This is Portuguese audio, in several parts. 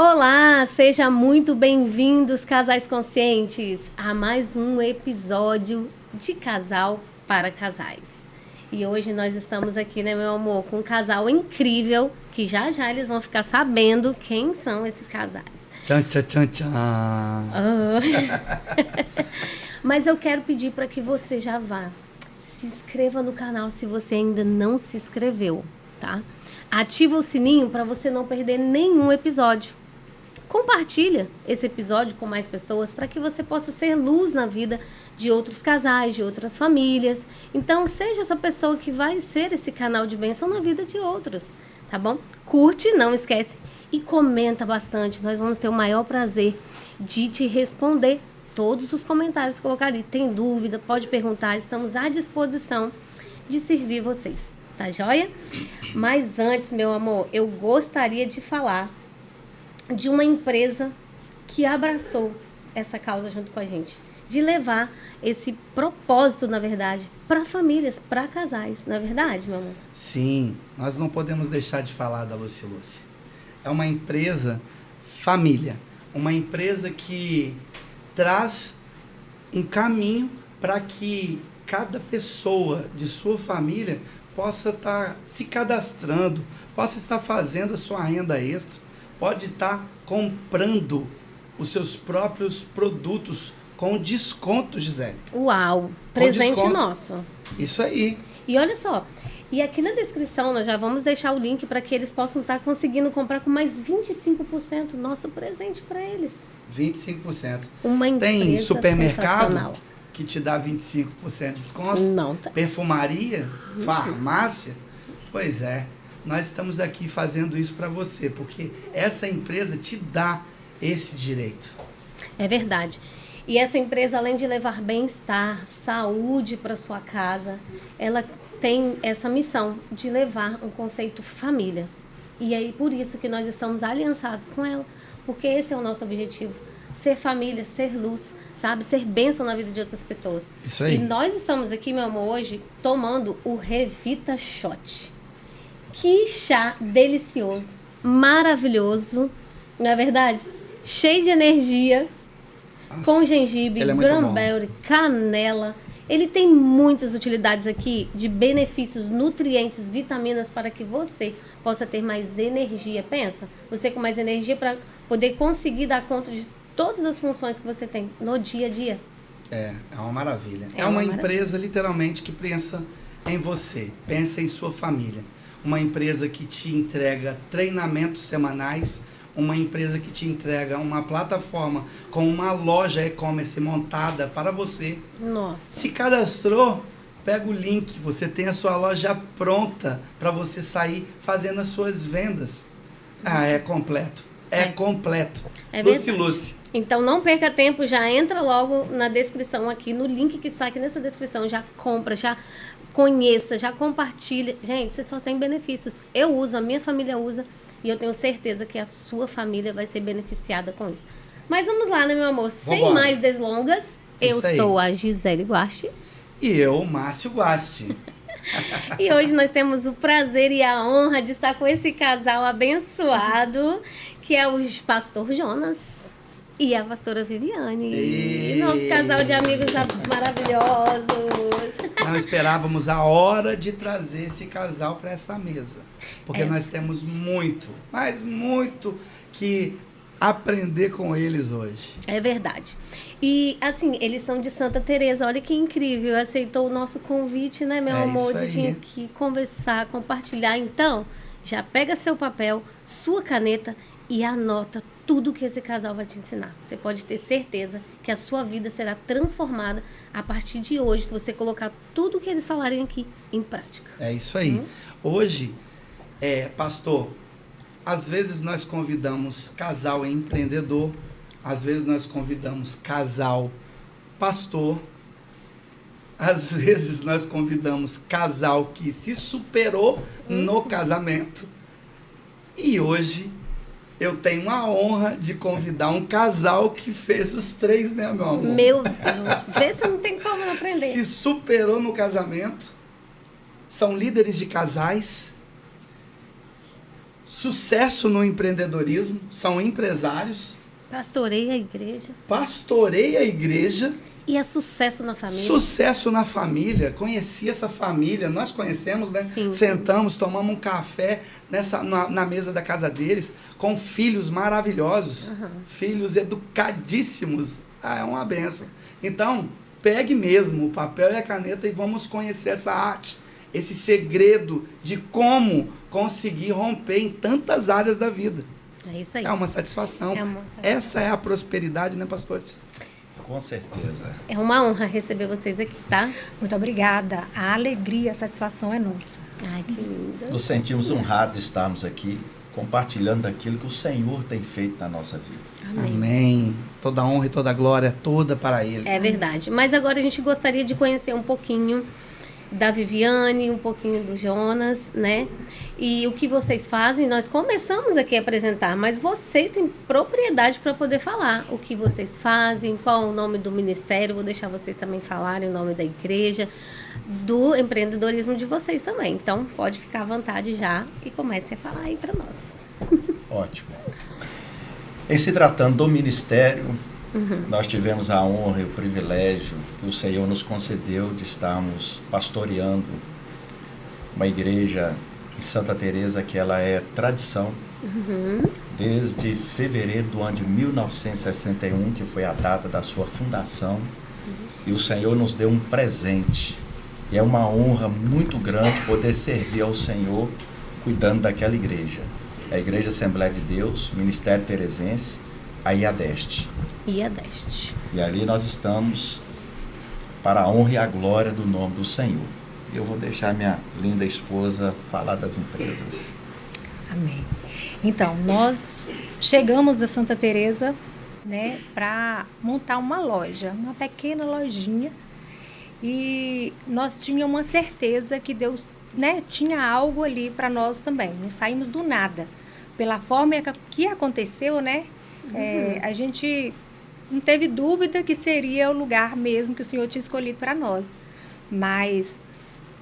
Olá, seja muito bem-vindos, casais conscientes, a mais um episódio de Casal para Casais. E hoje nós estamos aqui, né, meu amor, com um casal incrível, que já já eles vão ficar sabendo quem são esses casais. Tchan, tchan, tchan, tchan. Mas eu quero pedir para que você já vá. Se inscreva no canal se você ainda não se inscreveu, tá? Ativa o sininho para você não perder nenhum episódio. Compartilha esse episódio com mais pessoas para que você possa ser luz na vida de outros casais, de outras famílias. Então, seja essa pessoa que vai ser esse canal de bênção na vida de outros, tá bom? Curte, não esquece, e comenta bastante. Nós vamos ter o maior prazer de te responder todos os comentários que colocar ali. Tem dúvida, pode perguntar, estamos à disposição de servir vocês, tá joia? Mas antes, meu amor, eu gostaria de falar de uma empresa que abraçou essa causa junto com a gente, de levar esse propósito, na verdade, para famílias, para casais, não é verdade, meu amor? Sim, nós não podemos deixar de falar da Lucy Lucy. É uma empresa família, uma empresa que traz um caminho para que cada pessoa de sua família possa estar se cadastrando, possa estar fazendo a sua renda extra, pode estar comprando os seus próprios produtos com desconto, Gisele. Uau, presente nosso. Isso aí. E olha só, e aqui na descrição nós já vamos deixar o link para que eles possam estar conseguindo comprar com mais 25% nosso presente para eles. 25%. Uma empresa Tem supermercado sensacional que te dá 25% de desconto? Não tem. Perfumaria? Farmácia? Pois é. Nós estamos aqui fazendo isso para você, porque essa empresa te dá esse direito. É verdade. E essa empresa, além de levar bem-estar, saúde para sua casa, ela tem essa missão de levar um conceito família. E é por isso que nós estamos aliançados com ela, porque esse é o nosso objetivo. Ser família, ser luz, sabe? Ser bênção na vida de outras pessoas. Isso aí. E nós estamos aqui, meu amor, hoje, tomando o Revita Shot. Que chá delicioso, maravilhoso, não é verdade? Cheio de energia, Nossa, com gengibre, ele é muito cranberry, canela. Ele tem muitas utilidades aqui de benefícios, nutrientes, vitaminas para que você possa ter mais energia. Pensa, você com mais energia para poder conseguir dar conta de todas as funções que você tem no dia a dia. É uma maravilha. É É uma uma empresa, literalmente, que pensa em você, pensa em sua família. Uma empresa que te entrega treinamentos semanais, uma empresa que te entrega uma plataforma com uma loja e-commerce montada para você. Nossa. Se cadastrou, pega o link, você tem a sua loja pronta para você sair fazendo as suas vendas. Ah, é completo. É completo. É Lucy verdade. Lucy. Então não perca tempo, já entra logo na descrição aqui, no link que está aqui nessa descrição, já compra, já conheça, já compartilha. Gente, você só tem benefícios. Eu uso, a minha família usa e eu tenho certeza que a sua família vai ser beneficiada com isso. Mas vamos lá, né, meu amor? Sem Vambora. mais delongas, eu Isso aí. sou a Gisele Guache E eu, Márcio Guasti. e hoje nós temos o prazer e a honra de estar com esse casal abençoado, que é o pastor Jonas e a pastora Viviane. E... Nosso casal de amigos maravilhosos. Não esperávamos a hora de trazer esse casal para essa mesa. Porque É. nós temos muito, mas muito que aprender com eles hoje. É verdade. E, assim, eles são de Santa Teresa. Olha que incrível. Aceitou o nosso convite, né, meu É amor? isso De vir aí. aqui conversar, compartilhar. Então, já pega seu papel, sua caneta e anota tudo que esse casal vai te ensinar. Você pode ter certeza que a sua vida será transformada a partir de hoje, que você colocar tudo que eles falarem aqui em prática. É isso aí. Hoje, pastor, às vezes nós convidamos casal empreendedor, às vezes nós convidamos casal pastor, às vezes nós convidamos casal que se superou no casamento. E hoje eu tenho a honra de convidar um casal que fez os três, né, meu amor? Meu Deus, vê se não tem como não aprender. Se superou no casamento, são líderes de casais, sucesso no empreendedorismo, são empresários, Pastoreia a igreja. pastoreia a igreja, E é sucesso na família. sucesso na família. Conheci essa família, nós conhecemos, né? Sim. Sentamos, tomamos um café na mesa da casa deles, com filhos maravilhosos, filhos educadíssimos. É uma benção. Então, pegue mesmo o papel e a caneta e vamos conhecer essa arte, esse segredo de como conseguir romper em tantas áreas da vida. É isso aí. É uma satisfação. É uma satisfação. Essa é a prosperidade, né, pastores? Com certeza. É uma honra receber vocês aqui, tá? Muito obrigada. A alegria, a satisfação é nossa. Ai, que linda. Nos sentimos honrados de estarmos aqui compartilhando aquilo que o Senhor tem feito na nossa vida. Amém. Amém. Toda honra e toda glória, toda para Ele. É verdade. Mas agora a gente gostaria de conhecer um pouquinho da Viviane, um pouquinho do Jonas, né? E o que vocês fazem, nós começamos aqui a apresentar, mas vocês têm propriedade para poder falar o que vocês fazem, qual o nome do ministério, vou deixar vocês também falarem o nome da igreja, do empreendedorismo de vocês também. Então, pode ficar à vontade já e comece a falar aí para nós. Ótimo. Em se tratando do ministério, nós tivemos a honra e o privilégio que o Senhor nos concedeu de estarmos pastoreando uma igreja em Santa Teresa que ela é tradição desde fevereiro do ano de 1961, que foi a data da sua fundação, e o Senhor nos deu um presente. E é uma honra muito grande poder servir ao Senhor cuidando daquela igreja. A Igreja Assembleia de Deus, Ministério Teresense, a IADEST. E a Deste. E ali nós estamos para a honra e a glória do nome do Senhor. Eu vou deixar minha linda esposa falar das empresas. Amém. Então, nós chegamos a Santa Teresa, né, para montar uma loja, uma pequena lojinha. E nós tínhamos uma certeza que Deus, né, tinha algo ali para nós também. Não saímos do nada. Pela forma que aconteceu, né, a gente não teve dúvida que seria o lugar mesmo que o Senhor tinha escolhido para nós. Mas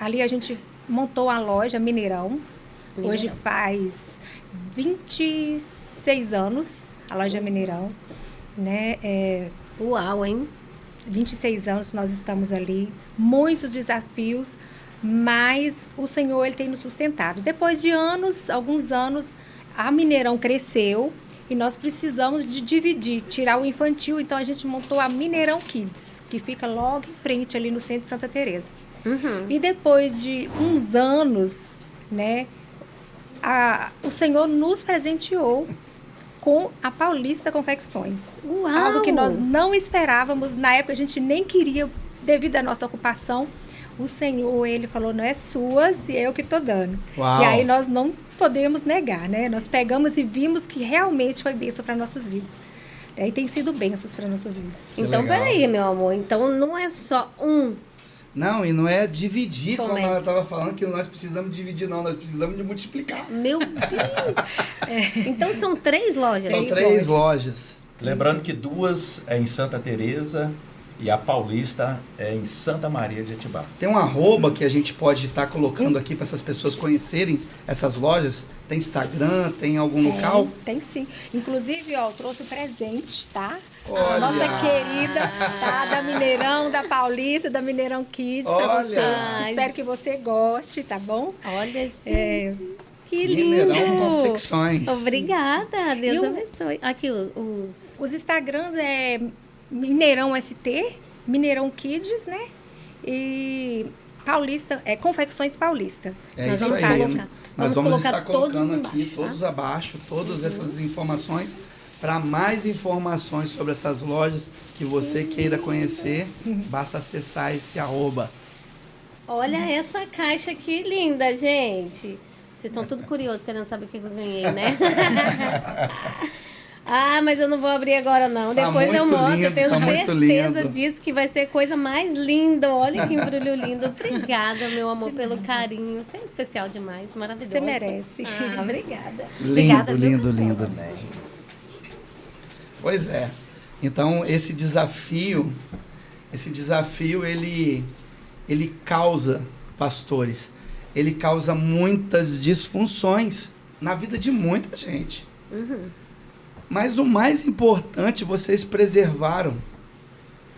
ali a gente montou a loja Mineirão. Hoje faz 26 anos a loja Mineirão, né? Uau, hein? 26 anos nós estamos ali, muitos desafios, mas o Senhor ele tem nos sustentado. Depois de anos, alguns anos, a Mineirão cresceu e nós precisamos de dividir, tirar o infantil, então a gente montou a Mineirão Kids, que fica logo em frente ali no centro de Santa Teresa. E depois de uns anos, né, o Senhor nos presenteou com a Paulista Confecções. Uau! Algo que nós não esperávamos, na época a gente nem queria, devido à nossa ocupação. O Senhor, ele falou, não é suas e é eu que estou dando. Uau. E aí nós não podemos negar, né? Nós pegamos e vimos que realmente foi bênção para nossas vidas. E tem sido bênçãos para nossas vidas. Que Então, legal. peraí, meu amor. Então, não é só um. Não, e não é dividir, como Comércio. ela estava falando, que nós precisamos dividir, não. Nós precisamos de multiplicar. Meu Deus! Então, são 3 lojas. São Três 3 lojas. Lembrando que 2 é em Santa Teresa e a Paulista é em Santa Maria de Etibá. Tem um arroba que a gente pode estar colocando aqui para essas pessoas conhecerem essas lojas. Tem Instagram, tem algum local? Tem sim. Inclusive, ó, eu trouxe um presente, tá? Olha! A nossa querida, tá? Da Mineirão, da Paulista, da Mineirão Kids, pra Olha! você. Ai, Espero que você goste, tá bom? Olha, gente. É. Que lindo! Mineirão Confecções. Obrigada. Deus E o- abençoe. Aqui, os... Os Instagrams é Mineirão ST, Mineirão Kids, né? E Paulista, Confecções Paulista. É Nós isso vamos aí. colocar. Nós Vamos vamos colocar estar colocando todos aqui, embaixo, tá? todos abaixo, todas essas informações. Para mais informações sobre essas lojas que você queira conhecer, basta acessar esse arroba. Olha essa caixa que linda, gente. Vocês estão tudo curiosos, querendo saber o que eu ganhei, né? Ah, mas eu não vou abrir agora, não. Tá Depois eu muito mostro. lindo, Eu tenho tá muito certeza lindo. disso que vai ser coisa mais linda. Olha que embrulho lindo. Obrigada, meu amor, pelo carinho. Você é especial demais, maravilhoso. Você merece. Ah, obrigada. Lindo, Obrigada, viu? lindo, lindo, lindo. Pois é. Então, esse desafio, ele causa, pastores, ele causa muitas disfunções na vida de muita gente. Mas o mais importante, vocês preservaram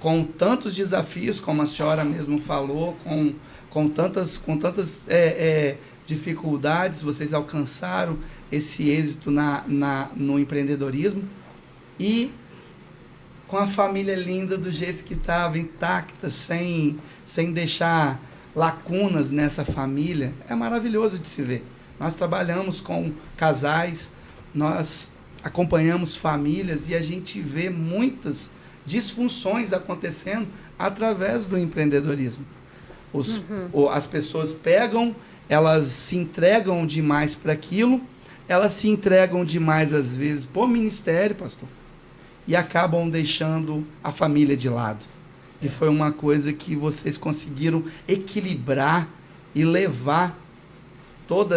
com tantos desafios, como a senhora mesmo falou, com tantas dificuldades, vocês alcançaram esse êxito no empreendedorismo e com a família linda do jeito que estava, intacta, sem deixar lacunas nessa família. É maravilhoso de se ver. Nós trabalhamos com casais, nós acompanhamos famílias e a gente vê muitas disfunções acontecendo através do empreendedorismo. As pessoas pegam, elas se entregam demais para aquilo, elas se entregam demais às vezes por ministério, pastor, e acabam deixando a família de lado. E foi uma coisa que vocês conseguiram equilibrar e levar toda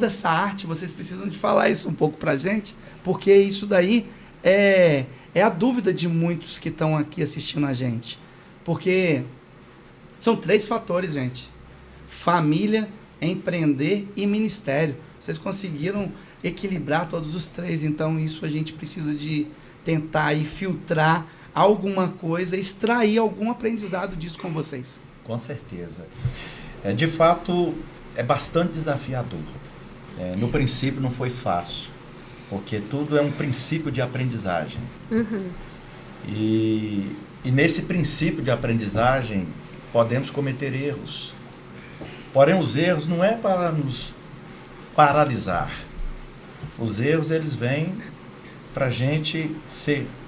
essa arte. Vocês precisam de falar isso um pouco para a gente, porque isso daí é a dúvida de muitos que estão aqui assistindo a gente. Porque são 3 fatores, gente: família, empreender e ministério. Vocês conseguiram equilibrar todos os 3, então isso a gente precisa de tentar aí filtrar alguma coisa, extrair algum aprendizado disso com vocês. Com certeza. De fato, é bastante desafiador. No princípio não foi fácil, porque tudo é um princípio de aprendizagem. E nesse princípio de aprendizagem podemos cometer erros. Porém, os erros não é para nos paralisar. Os erros, eles vêm para a gente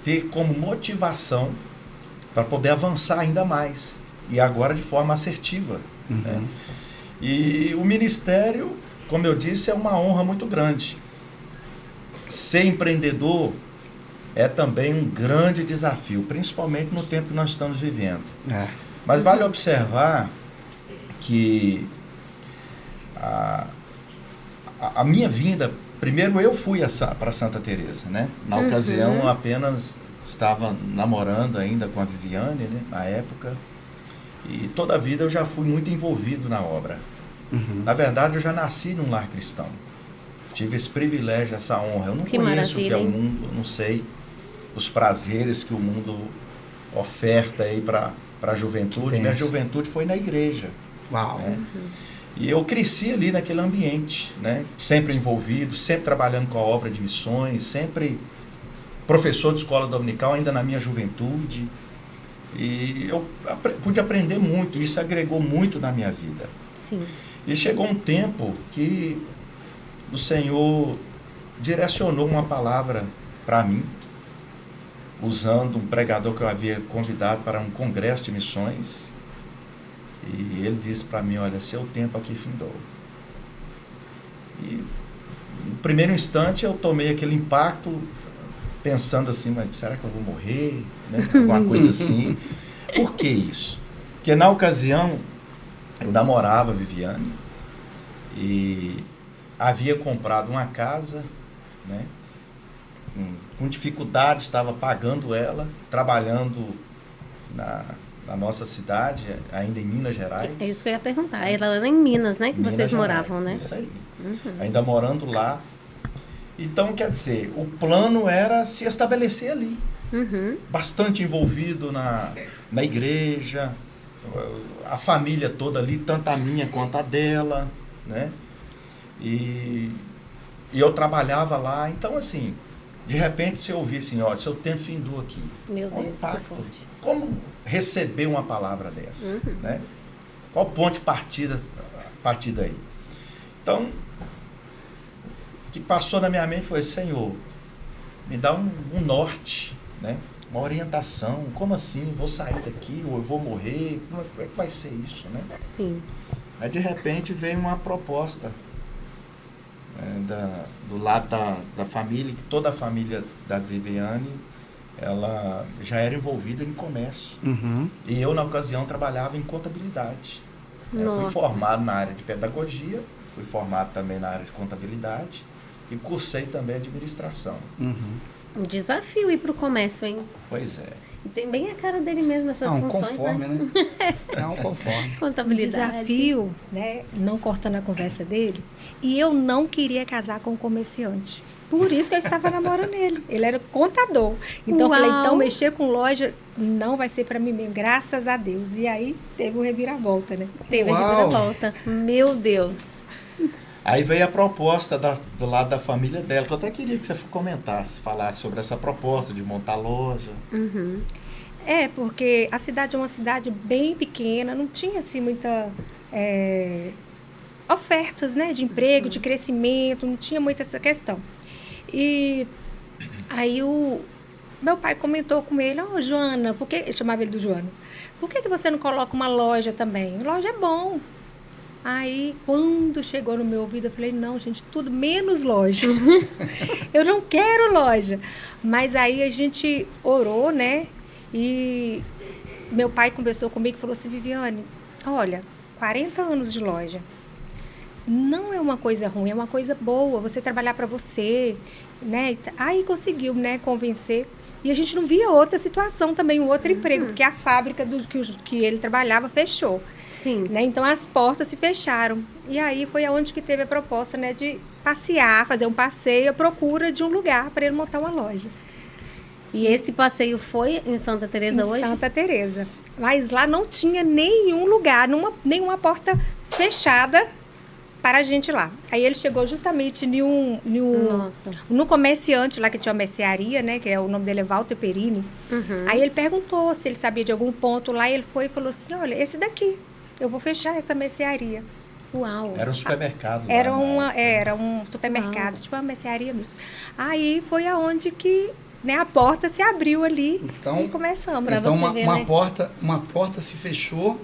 ter como motivação para poder avançar ainda mais. E agora de forma assertiva. Né? E o ministério, como eu disse, é uma honra muito grande. Ser empreendedor é também um grande desafio, principalmente no tempo que nós estamos vivendo. Mas vale observar que a minha vinda, primeiro eu fui para Santa Teresa, né? Na ocasião eu apenas estava namorando ainda com a Viviane, né? Na época, e toda a vida eu já fui muito envolvido na obra. Na verdade, eu já nasci num lar cristão. Tive esse privilégio, essa honra. Eu não conheço o que é o mundo, não sei os prazeres que o mundo oferta aí para a juventude. Minha juventude foi na igreja. Uau! Né? E eu cresci ali naquele ambiente, né? Sempre envolvido, sempre trabalhando com a obra de missões, sempre professor de escola dominical, ainda na minha juventude. E eu pude aprender muito, isso agregou muito na minha vida. Sim. E chegou um tempo que o Senhor direcionou uma palavra para mim, usando um pregador que eu havia convidado para um congresso de missões. E ele disse para mim: olha, seu tempo aqui findou. E no primeiro instante eu tomei aquele impacto, pensando assim: mas será que eu vou morrer? Né? Alguma coisa assim. Por que isso? Porque na ocasião eu namorava a Viviane e havia comprado uma casa, né? Com dificuldade, estava pagando ela, trabalhando na nossa cidade, ainda em Minas Gerais. É isso que eu ia perguntar. Era lá em Minas, né? Que Minas vocês Gerais, moravam, né? Isso aí. Ainda morando lá. Então, quer dizer, o plano era se estabelecer ali. Bastante envolvido na igreja, a família toda ali, tanto a minha quanto a dela, né? E eu trabalhava lá. Então, assim, de repente você ouvia assim: olha, seu tempo findou aqui. Meu Deus, que forte. Como receber uma palavra dessa? Né? Qual ponto de partida a partir daí? Então, o que passou na minha mente foi: Senhor, me dá um norte, né? Uma orientação. Como assim? Vou sair daqui ou eu vou morrer? Como é que vai ser isso? Né? Sim. Aí, de repente, veio uma proposta do lado da família, que toda a família da Viviane, ela já era envolvida em comércio. E eu, na ocasião, trabalhava em contabilidade. Fui formado na área de pedagogia, fui formado também na área de contabilidade e cursei também administração. Um desafio ir para o comércio, hein? Pois é. Tem bem a cara dele mesmo, essas Um funções, conforme, né? É um conforme. O Contabilidade. desafio, né, não cortando a conversa dele, e eu não queria casar com um comerciante. Por isso que eu estava namorando ele. Ele era contador. Então, eu falei, Uau. então, mexer com loja não vai ser para mim mesmo, graças a Deus. E aí, teve o reviravolta, né? Teve a Uau. reviravolta. Meu Deus. Aí veio a proposta do lado da família dela, que eu até queria que você comentasse, falasse sobre essa proposta de montar loja. Uhum. É, porque a cidade é uma cidade bem pequena, não tinha, assim, muita... ofertas, né, de emprego, de crescimento, não tinha muito essa questão. E aí o meu pai comentou com ele, Joana, por que, eu chamava ele do Joana, por que você não coloca uma loja também? Loja é bom. Aí, quando chegou no meu ouvido, eu falei, não, gente, tudo menos loja. Eu não quero loja. Mas aí a gente orou, né, e meu pai conversou comigo e falou assim, Viviane, olha, 40 anos de loja. Não é uma coisa ruim, é uma coisa boa, você trabalhar para você, né? Aí conseguiu, né, convencer. E a gente não via outra situação também, um outro emprego, porque a fábrica que ele trabalhava fechou, Sim. né? Então as portas se fecharam. E aí foi aonde que teve a proposta, né, de passear, fazer um passeio à procura de um lugar para ele montar uma loja. E esse passeio foi em Santa Teresa hoje? Em Santa Teresa. Mas lá não tinha nenhum lugar, nenhuma porta fechada para a gente lá. Aí ele chegou justamente Nossa. no comerciante lá, que tinha uma mercearia, né? Que o nome dele é Walter Perini. Uhum. Aí ele perguntou se ele sabia de algum ponto lá. E ele foi e falou assim, olha, esse daqui, eu vou fechar essa mercearia. Uau. Era um supermercado. Era, lá na época. era um supermercado, tipo uma mercearia mesmo. Aí foi aonde que, né, a porta se abriu ali Então- e começamos. Pra Então você ver, uma né? porta se fechou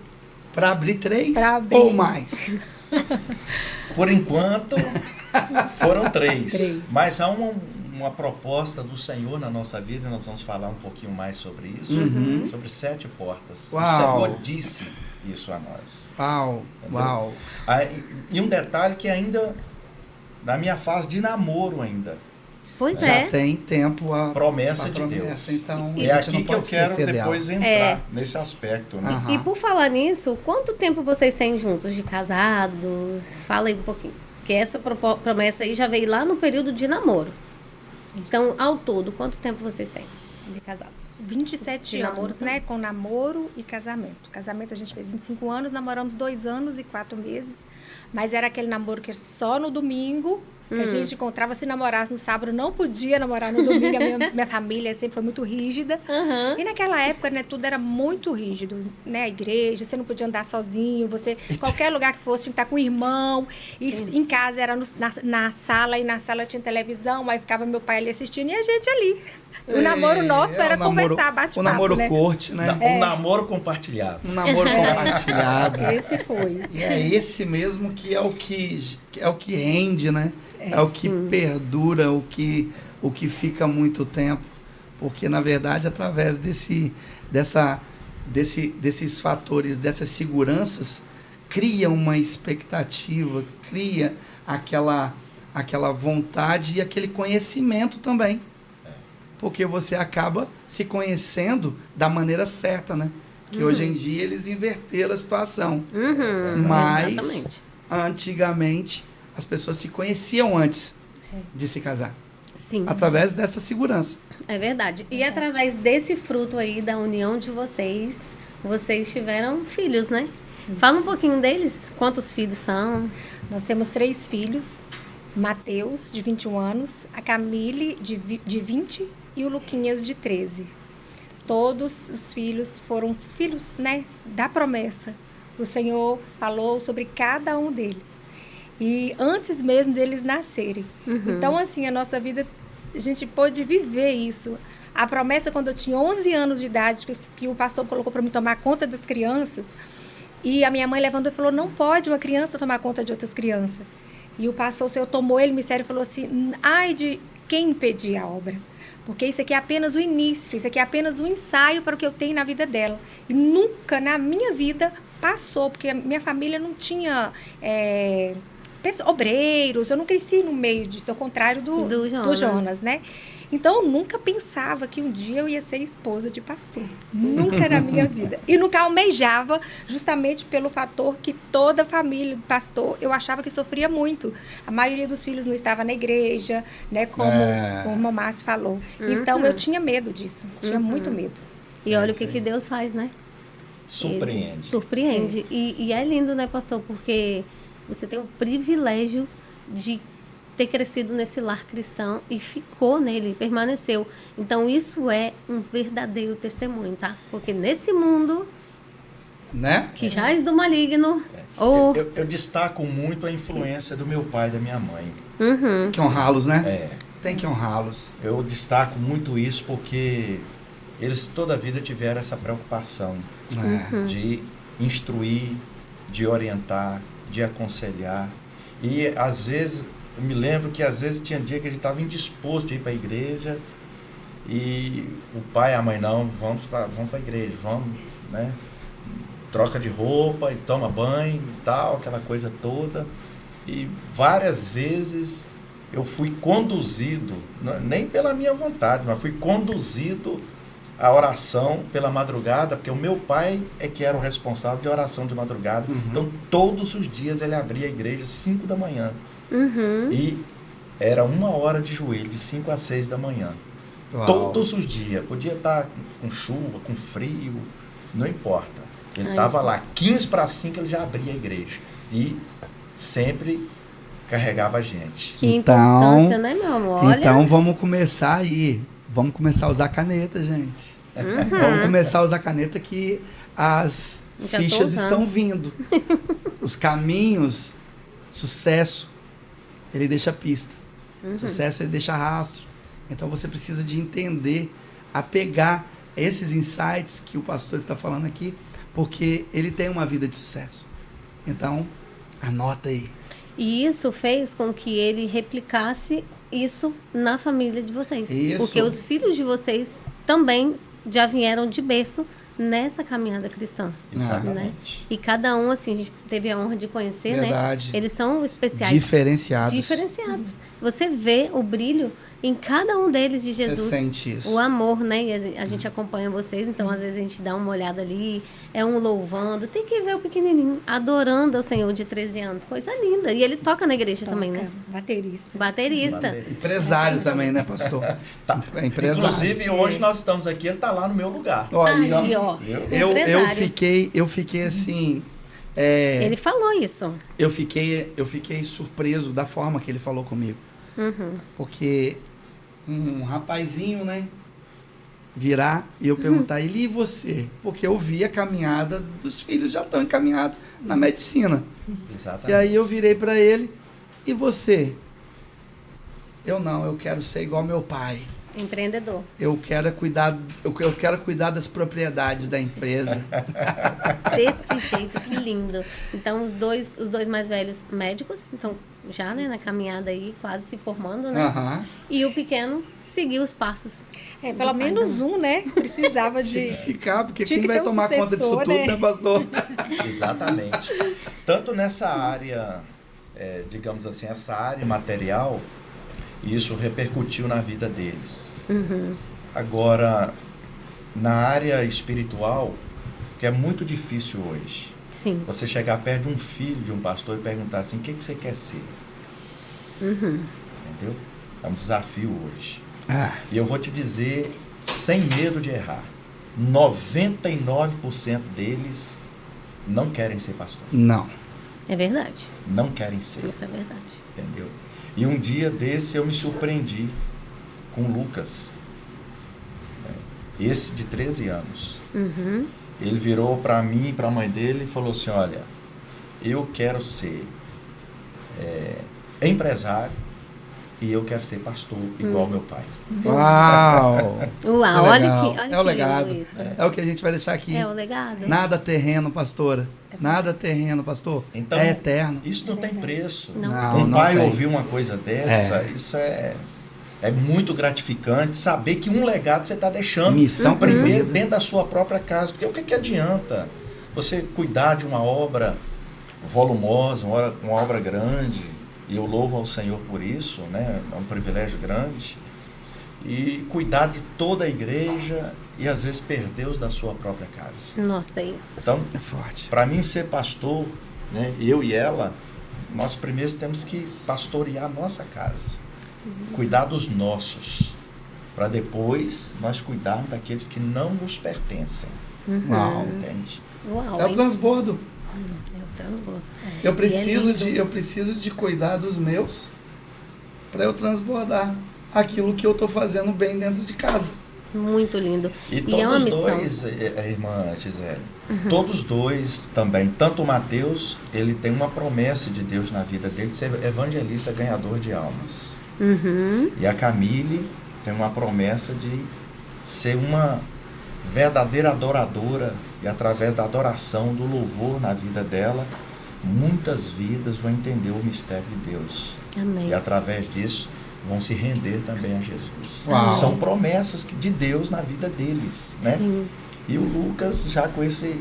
para abrir 3 Pra abrir. ou mais. Por enquanto, foram 3. 3. Mas há uma proposta do Senhor na nossa vida, e nós vamos falar um pouquinho mais sobre isso, sobre 7 portas. Uau. O Senhor disse isso a nós. Uau, uau. E um detalhe que ainda, na minha fase de namoro ainda, Pois Já é. tem tempo a promessa a de promessa, Deus. então a É gente aqui não que eu pode quero esquecer dela. depois entrar nesse aspecto, né? Aham. E por falar nisso, quanto tempo vocês têm juntos de casados? Fala aí um pouquinho. Porque essa promessa aí já veio lá no período de namoro. Então, ao todo, quanto tempo vocês têm de casados? 27 De anos, namoro também? né? Com namoro e casamento. Casamento a gente fez 25 anos, namoramos 2 anos e 4 meses. Mas era aquele namoro que era só no domingo, que a gente encontrava, se namorasse no sábado, não podia namorar no domingo. A minha família sempre foi muito rígida. Aham. E naquela época, né, tudo era muito rígido, né? A igreja, você não podia andar sozinho, você, qualquer lugar que fosse, tinha que estar com o irmão. E em casa era na sala, e na sala tinha televisão, aí ficava meu pai ali assistindo e a gente ali. O namoro nosso era o namoro- conversar, bate-papo, O namoro né? corte, né? Um namoro compartilhado. Um namoro compartilhado. Esse foi. E é esse mesmo que é o que rende, né? É o que perdura, o que fica muito tempo. Porque, na verdade, através desses fatores, dessas seguranças, cria uma expectativa, cria aquela vontade e aquele conhecimento também. Porque você acaba se conhecendo da maneira certa, né? Que hoje em dia eles inverteram a situação. Mas, Exatamente. antigamente, as pessoas se conheciam antes de se casar. Sim, Através dessa segurança. é verdade. E através desse fruto aí da união de vocês tiveram filhos, né? Fala um pouquinho deles. Quantos filhos são? Nós temos 3 filhos. Mateus, de 21 anos, a Camille, de 20 e o Luquinhas, de 13. Todos os filhos foram filhos, né, da promessa. O Senhor falou sobre cada um deles. E antes mesmo deles nascerem. Então, assim, a nossa vida, a gente pôde viver isso. A promessa, quando eu tinha 11 anos de idade, que o pastor colocou para me tomar conta das crianças, e a minha mãe levantou e falou, não pode uma criança tomar conta de outras crianças. E o pastor, o Senhor tomou ele, me sério, e falou assim, ai de quem impedir a obra. Porque isso aqui é apenas o início, isso aqui é apenas um ensaio para o que eu tenho na vida dela. E nunca na minha vida passou, porque a minha família não tinha obreiros, eu não cresci no meio disso, ao contrário do Do Jonas. Jonas, né? Então, eu nunca pensava que um dia eu ia ser esposa de pastor. Nunca na minha vida. E nunca almejava, justamente pelo fator que toda família de pastor, eu achava que sofria muito. A maioria dos filhos não estava na igreja, né? Como o irmão Márcio falou. Então, eu tinha medo disso. Tinha muito medo. E olha o que Deus faz, né? Surpreende. Ele surpreende. E é lindo, né, pastor? Porque você tem o privilégio de ter crescido nesse lar cristão e ficou nele, permaneceu. Então, isso é um verdadeiro testemunho, tá? Porque nesse mundo, Né? que já é do maligno, Eu destaco muito a influência do meu pai e da minha mãe. Tem que honrá-los, né? É, Tem que honrá-los. eu destaco muito isso porque eles toda a vida tiveram essa preocupação de instruir, de orientar, de aconselhar. E às vezes, eu me lembro que às vezes tinha dia que a gente estava indisposto de ir para a igreja e o pai e a mãe, não, vamos para a igreja, vamos, né? Troca de roupa e toma banho e tal, aquela coisa toda. E várias vezes eu fui conduzido, nem pela minha vontade, mas fui conduzido à oração pela madrugada, porque o meu pai é que era o responsável de oração de madrugada. Então, todos os dias ele abria a igreja às 5 da manhã. E era 1 hora de joelho, de 5 às 6 da manhã. Uau. Todos os dias. Podia estar com chuva, com frio, não importa. Ele estava lá, 15 para 5 ele já abria a igreja. E sempre carregava a gente. que importância, né, meu amor? Olha, Então vamos começar aí. Vamos começar a usar caneta, gente. Vamos começar a usar caneta que as Já tô fichas usando. estão vindo. Os caminhos, sucesso, ele deixa pista. Sucesso, ele deixa rastro. Então você precisa de entender, apegar esses insights que o pastor está falando aqui, porque ele tem uma vida de sucesso. Então, anota aí. e isso fez com que ele replicasse isso na família de vocês. Isso. Porque os filhos de vocês também já vieram de berço nessa caminhada cristã. Exatamente. E cada um, assim, a gente teve a honra de conhecer, Verdade. né? Eles são especiais. Diferenciados. Diferenciados. Você vê o brilho em cada um deles de Jesus. Você sente isso. O amor, né? E a gente acompanha vocês, então às vezes a gente dá uma olhada ali, é um louvando. Tem que ver o pequenininho adorando ao Senhor de 13 anos. Coisa linda. E ele toca na igreja também, né? Baterista. Baterista. Empresário também, né, pastor? É empresário. Inclusive, hoje nós estamos aqui, ele está lá no meu lugar. Olha, Aí, ó. eu Empresário. fiquei assim. Ele falou isso. Eu fiquei surpreso da forma que ele falou comigo. Porque um rapazinho, né, virar e eu perguntar, ele e você? Porque eu vi a caminhada dos filhos, já estão encaminhados na medicina. Exatamente. E aí eu virei para ele, e você? Eu quero ser igual meu pai. Empreendedor. Eu quero cuidar das propriedades da empresa. Desse jeito, que lindo. Então, os dois mais velhos médicos, então, já, né, na caminhada aí, quase se formando, né? Aham. E o pequeno seguiu os passos. Pelo do pai menos também. um, né? Precisava Tinha de... que ficar, porque Tinha quem que vai ter um tomar conta disso sucessor, tudo, né? né, pastor? Exatamente. Tanto nessa área, digamos assim, essa área material, isso repercutiu na vida deles. Agora, na área espiritual, que é muito difícil hoje, Sim. você chegar perto de um filho de um pastor e perguntar assim, o que você quer ser? Entendeu? É um desafio hoje. Ah, E eu vou te dizer, sem medo de errar, 99% deles não querem ser pastor. não. É verdade. Não querem ser. Isso é verdade. Entendeu? E um dia desse eu me surpreendi com o Lucas, esse de 13 anos. Ele virou para mim e para a mãe dele e falou assim, olha, eu quero ser empresário e eu quero ser pastor igual meu pai. Uau! Uau, É olha legal. que, olha É o que legado. lindo isso. É o que a gente vai deixar aqui. É o legado. Nada terreno, pastora. Nada terreno, pastor. Então, é eterno. Isso não tem preço. Não. Um Não pai tem. ouvir uma coisa dessa, isso é muito gratificante, saber que um legado você está deixando. Missão primeiro cumprida. dentro da sua própria casa. Porque o que adianta você cuidar de uma obra volumosa, uma obra grande, e eu louvo ao Senhor por isso, né? É um privilégio grande. e cuidar de toda a igreja e às vezes perder os da sua própria casa. Nossa, é isso. Então, É forte. para mim ser pastor, né, eu e ela, nós primeiro temos que pastorear a nossa casa, cuidar dos nossos, para depois nós cuidarmos daqueles que não nos pertencem. Uau. Entende? Uau, É o hein? transbordo. É o transbordo. Eu E é lindo. eu preciso de cuidar dos meus para eu transbordar aquilo que eu estou fazendo bem dentro de casa. Muito lindo. E é todos uma missão. dois, irmã Gisele, todos dois também, tanto o Mateus, ele tem uma promessa de Deus na vida dele de ser evangelista, ganhador de almas. Uhum. E a Camille tem uma promessa de ser uma verdadeira adoradora, e através da adoração, do louvor na vida dela, muitas vidas vão entender o mistério de Deus. Amém. E através disso vão se render também a Jesus. Uau. São promessas de Deus na vida deles, né? Sim. E o Lucas já com esse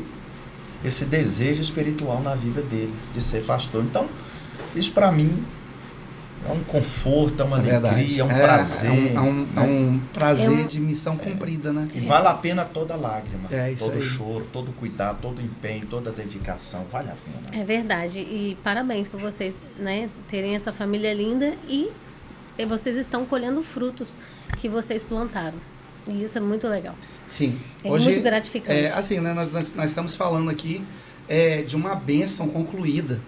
desejo espiritual na vida dele, de ser pastor. Então, isso para mim é um conforto, é uma alegria, é um prazer. É um prazer É um- de missão cumprida, né? E vale a pena toda lágrima, É isso todo aí. choro, todo cuidado, todo empenho, toda dedicação. Vale a pena. É verdade. E parabéns por vocês, né, terem essa família linda e vocês estão colhendo frutos que vocês plantaram. E isso é muito legal. Sim. É muito gratificante. Assim, né, nós estamos falando aqui de uma bênção concluída.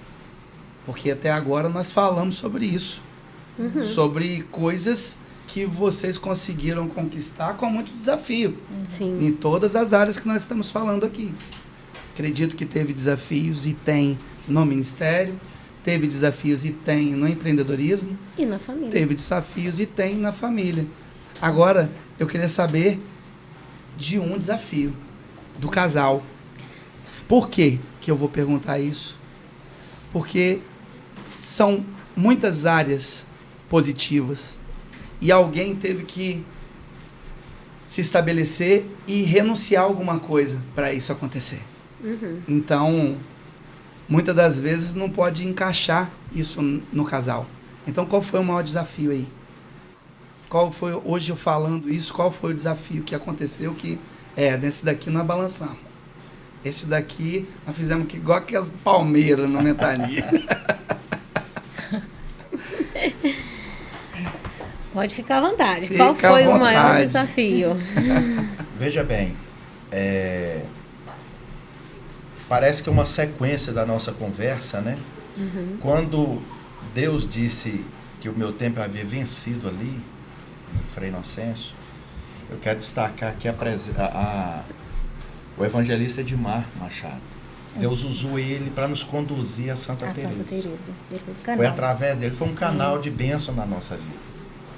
Porque até agora nós falamos sobre isso. Sobre coisas que vocês conseguiram conquistar com muito desafio. Sim. Em todas as áreas que nós estamos falando aqui. Acredito que teve desafios e tem no ministério, teve desafios e tem no empreendedorismo, E na família. teve desafios e tem na família. Agora, eu queria saber de um desafio do casal. Por que que eu vou perguntar isso? Porque são muitas áreas positivas e alguém teve que se estabelecer e renunciar a alguma coisa para isso acontecer. Então, muitas das vezes não pode encaixar isso no casal. Então, qual foi o maior desafio aí? Qual foi, hoje eu falando isso, qual foi o desafio que aconteceu que, nesse daqui nós balançamos. Esse daqui nós fizemos que igual que as palmeiras no Mentania. Pode ficar à vontade. Fica Qual foi à o maior vontade. desafio? Veja bem, parece que é uma sequência da nossa conversa, né? Quando Deus disse que o meu tempo havia vencido ali, em Frei Inocêncio, eu quero destacar aqui o evangelista Edmar Machado. Deus usou ele para nos conduzir a Santa A Teresa. Santa Teresa. Foi através dele, foi um canal de bênção na nossa vida.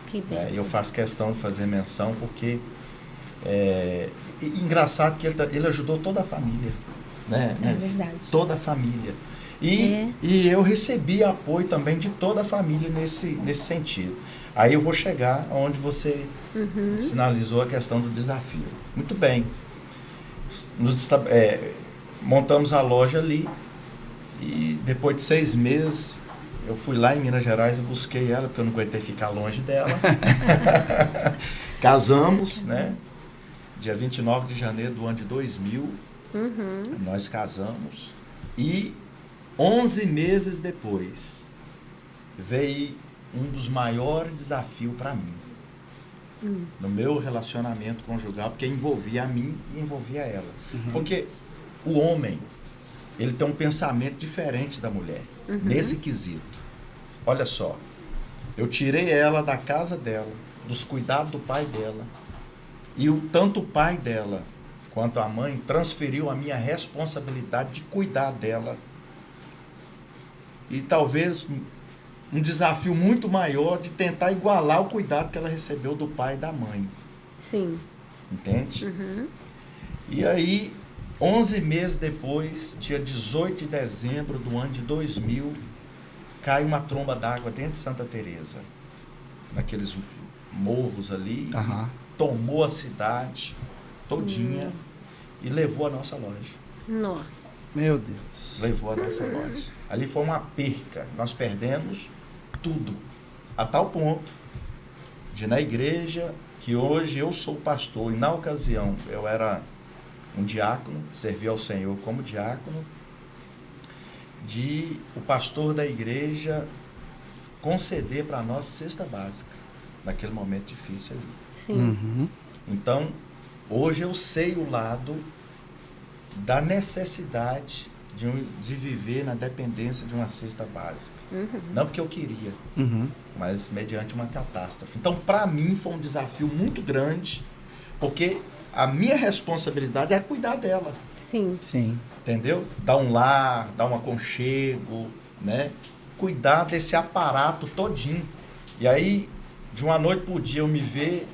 Que bênção. Eu faço questão de fazer menção porque engraçado que ele ajudou toda a família, né? É verdade. Toda a família. E eu recebi apoio também de toda a família nesse sentido. Aí eu vou chegar onde você sinalizou a questão do desafio. Muito bem. Montamos a loja ali e depois de 6 meses eu fui lá em Minas Gerais e busquei ela, porque eu não aguentei ficar longe dela. Casamos, né? Dia 29 de janeiro do ano de 2000, nós casamos. E 11 meses depois, veio um dos maiores desafios para mim. No meu relacionamento conjugal, porque envolvia a mim e envolvia ela. Porque o homem, ele tem um pensamento diferente da mulher, nesse quesito. Olha só, eu tirei ela da casa dela, dos cuidados do pai dela, e tanto o pai dela quanto a mãe transferiu a minha responsabilidade de cuidar dela. E talvez um desafio muito maior de tentar igualar o cuidado que ela recebeu do pai e da mãe. Sim. Entende? E aí, 11 meses depois, dia 18 de dezembro do ano de 2000, cai uma tromba d'água dentro de Santa Teresa, naqueles morros ali, tomou a cidade todinha e levou a nossa loja. Nossa. Meu Deus. Levou a nossa loja. Ali foi uma perca. Nós perdemos tudo. A tal ponto de, na igreja, que hoje eu sou pastor, e na ocasião eu era um diácono, servi ao Senhor como diácono, de o pastor da igreja conceder para nós cesta básica, naquele momento difícil ali. Sim. Então, hoje eu sei o lado da necessidade de viver na dependência de uma cesta básica. Não porque eu queria, mas mediante uma catástrofe. Então, para mim, foi um desafio muito grande, porque a minha responsabilidade é cuidar dela. Sim. Sim. Entendeu? Dar um lar, dar um aconchego, né? Cuidar desse aparato todinho. E aí, de uma noite por dia, eu me ver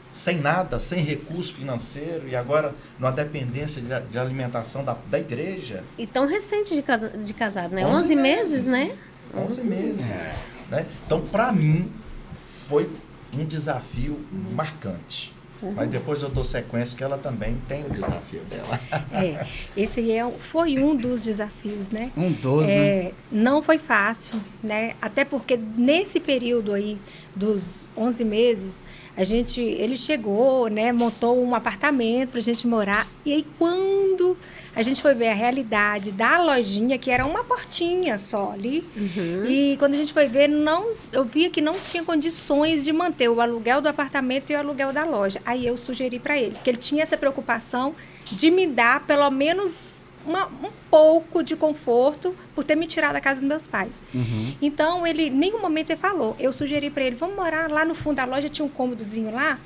sem nada, sem recurso financeiro, e agora numa dependência de alimentação da igreja. E tão recente de casado, né? 11 meses, né? 11 meses. Né? Então, para mim, foi um desafio marcante. Mas depois eu dou sequência, que ela também tem o desafio dela. Esse aí foi um dos desafios, né? Um dos, né? Não foi fácil, né? Até porque nesse período aí dos 11 meses, ele chegou, né? Montou um apartamento pra gente morar. E aí quando a gente foi ver a realidade da lojinha, que era uma portinha só ali, e quando a gente foi ver, eu via que não tinha condições de manter o aluguel do apartamento e o aluguel da loja. Aí eu sugeri para ele, porque ele tinha essa preocupação de me dar pelo menos um pouco de conforto por ter me tirado da casa dos meus pais. Então, em nenhum momento ele falou. Eu sugeri para ele, vamos morar lá no fundo da loja, tinha um cômodozinho lá.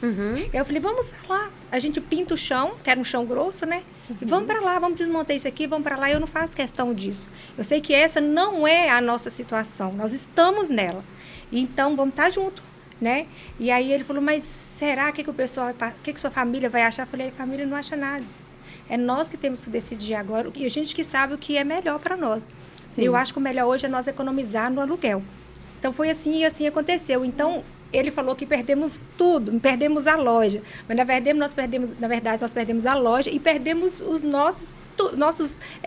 Eu falei, vamos para lá. A gente pinta o chão, que era um chão grosso, né? E vamos para lá, vamos desmontar isso aqui, vamos para lá. Eu não faço questão disso. Eu sei que essa não é a nossa situação. Nós estamos nela. Então, vamos estar junto, né? E aí ele falou, mas será que o pessoal, que sua família vai achar? Eu falei, a família não acha nada. É nós que temos que decidir agora, e a gente que sabe o que é melhor para nós. Sim. Eu acho que o melhor hoje é nós economizar no aluguel. Então, foi assim e assim aconteceu. Então, ele falou que perdemos tudo, perdemos a loja. Mas, na verdade, nós perdemos a loja e perdemos os nossos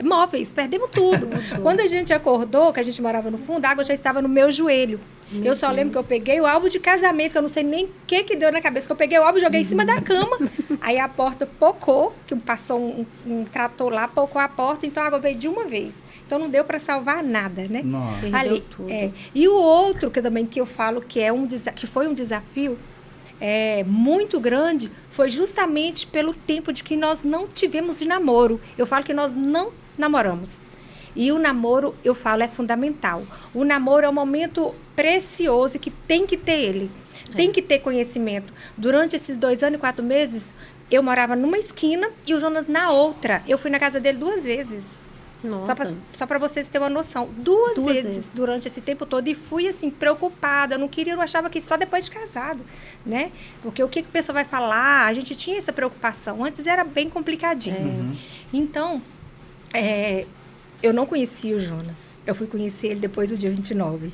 móveis, perdemos tudo. Quando a gente acordou, que a gente morava no fundo, a água já estava no meu joelho. Eu só lembro que eu peguei o álbum de casamento, que eu não sei nem o que deu na cabeça, que eu peguei o álbum e joguei em cima da cama. Aí a porta pocou, que passou um trator lá, pocou a porta, então a água veio de uma vez. Então não deu para salvar nada, né? Nossa. Perdeu tudo. E o outro, que eu falo que foi um desafio muito grande, foi justamente pelo tempo de que nós não tivemos de namoro. Eu falo que nós não namoramos. E o namoro, eu falo, é fundamental. O namoro é um momento precioso que tem que ter ele. Tem que ter conhecimento. Durante esses 2 anos e 4 meses, eu morava numa esquina e o Jonas na outra. Eu fui na casa dele 2 vezes. Nossa. Só para vocês terem uma noção. Duas vezes durante esse tempo todo. E fui, assim, preocupada. Eu achava que só depois de casado, né? Porque o que o pessoal vai falar? A gente tinha essa preocupação. Antes era bem complicadinho. Então, eu não conhecia o Jonas. Eu fui conhecer ele depois do dia 29.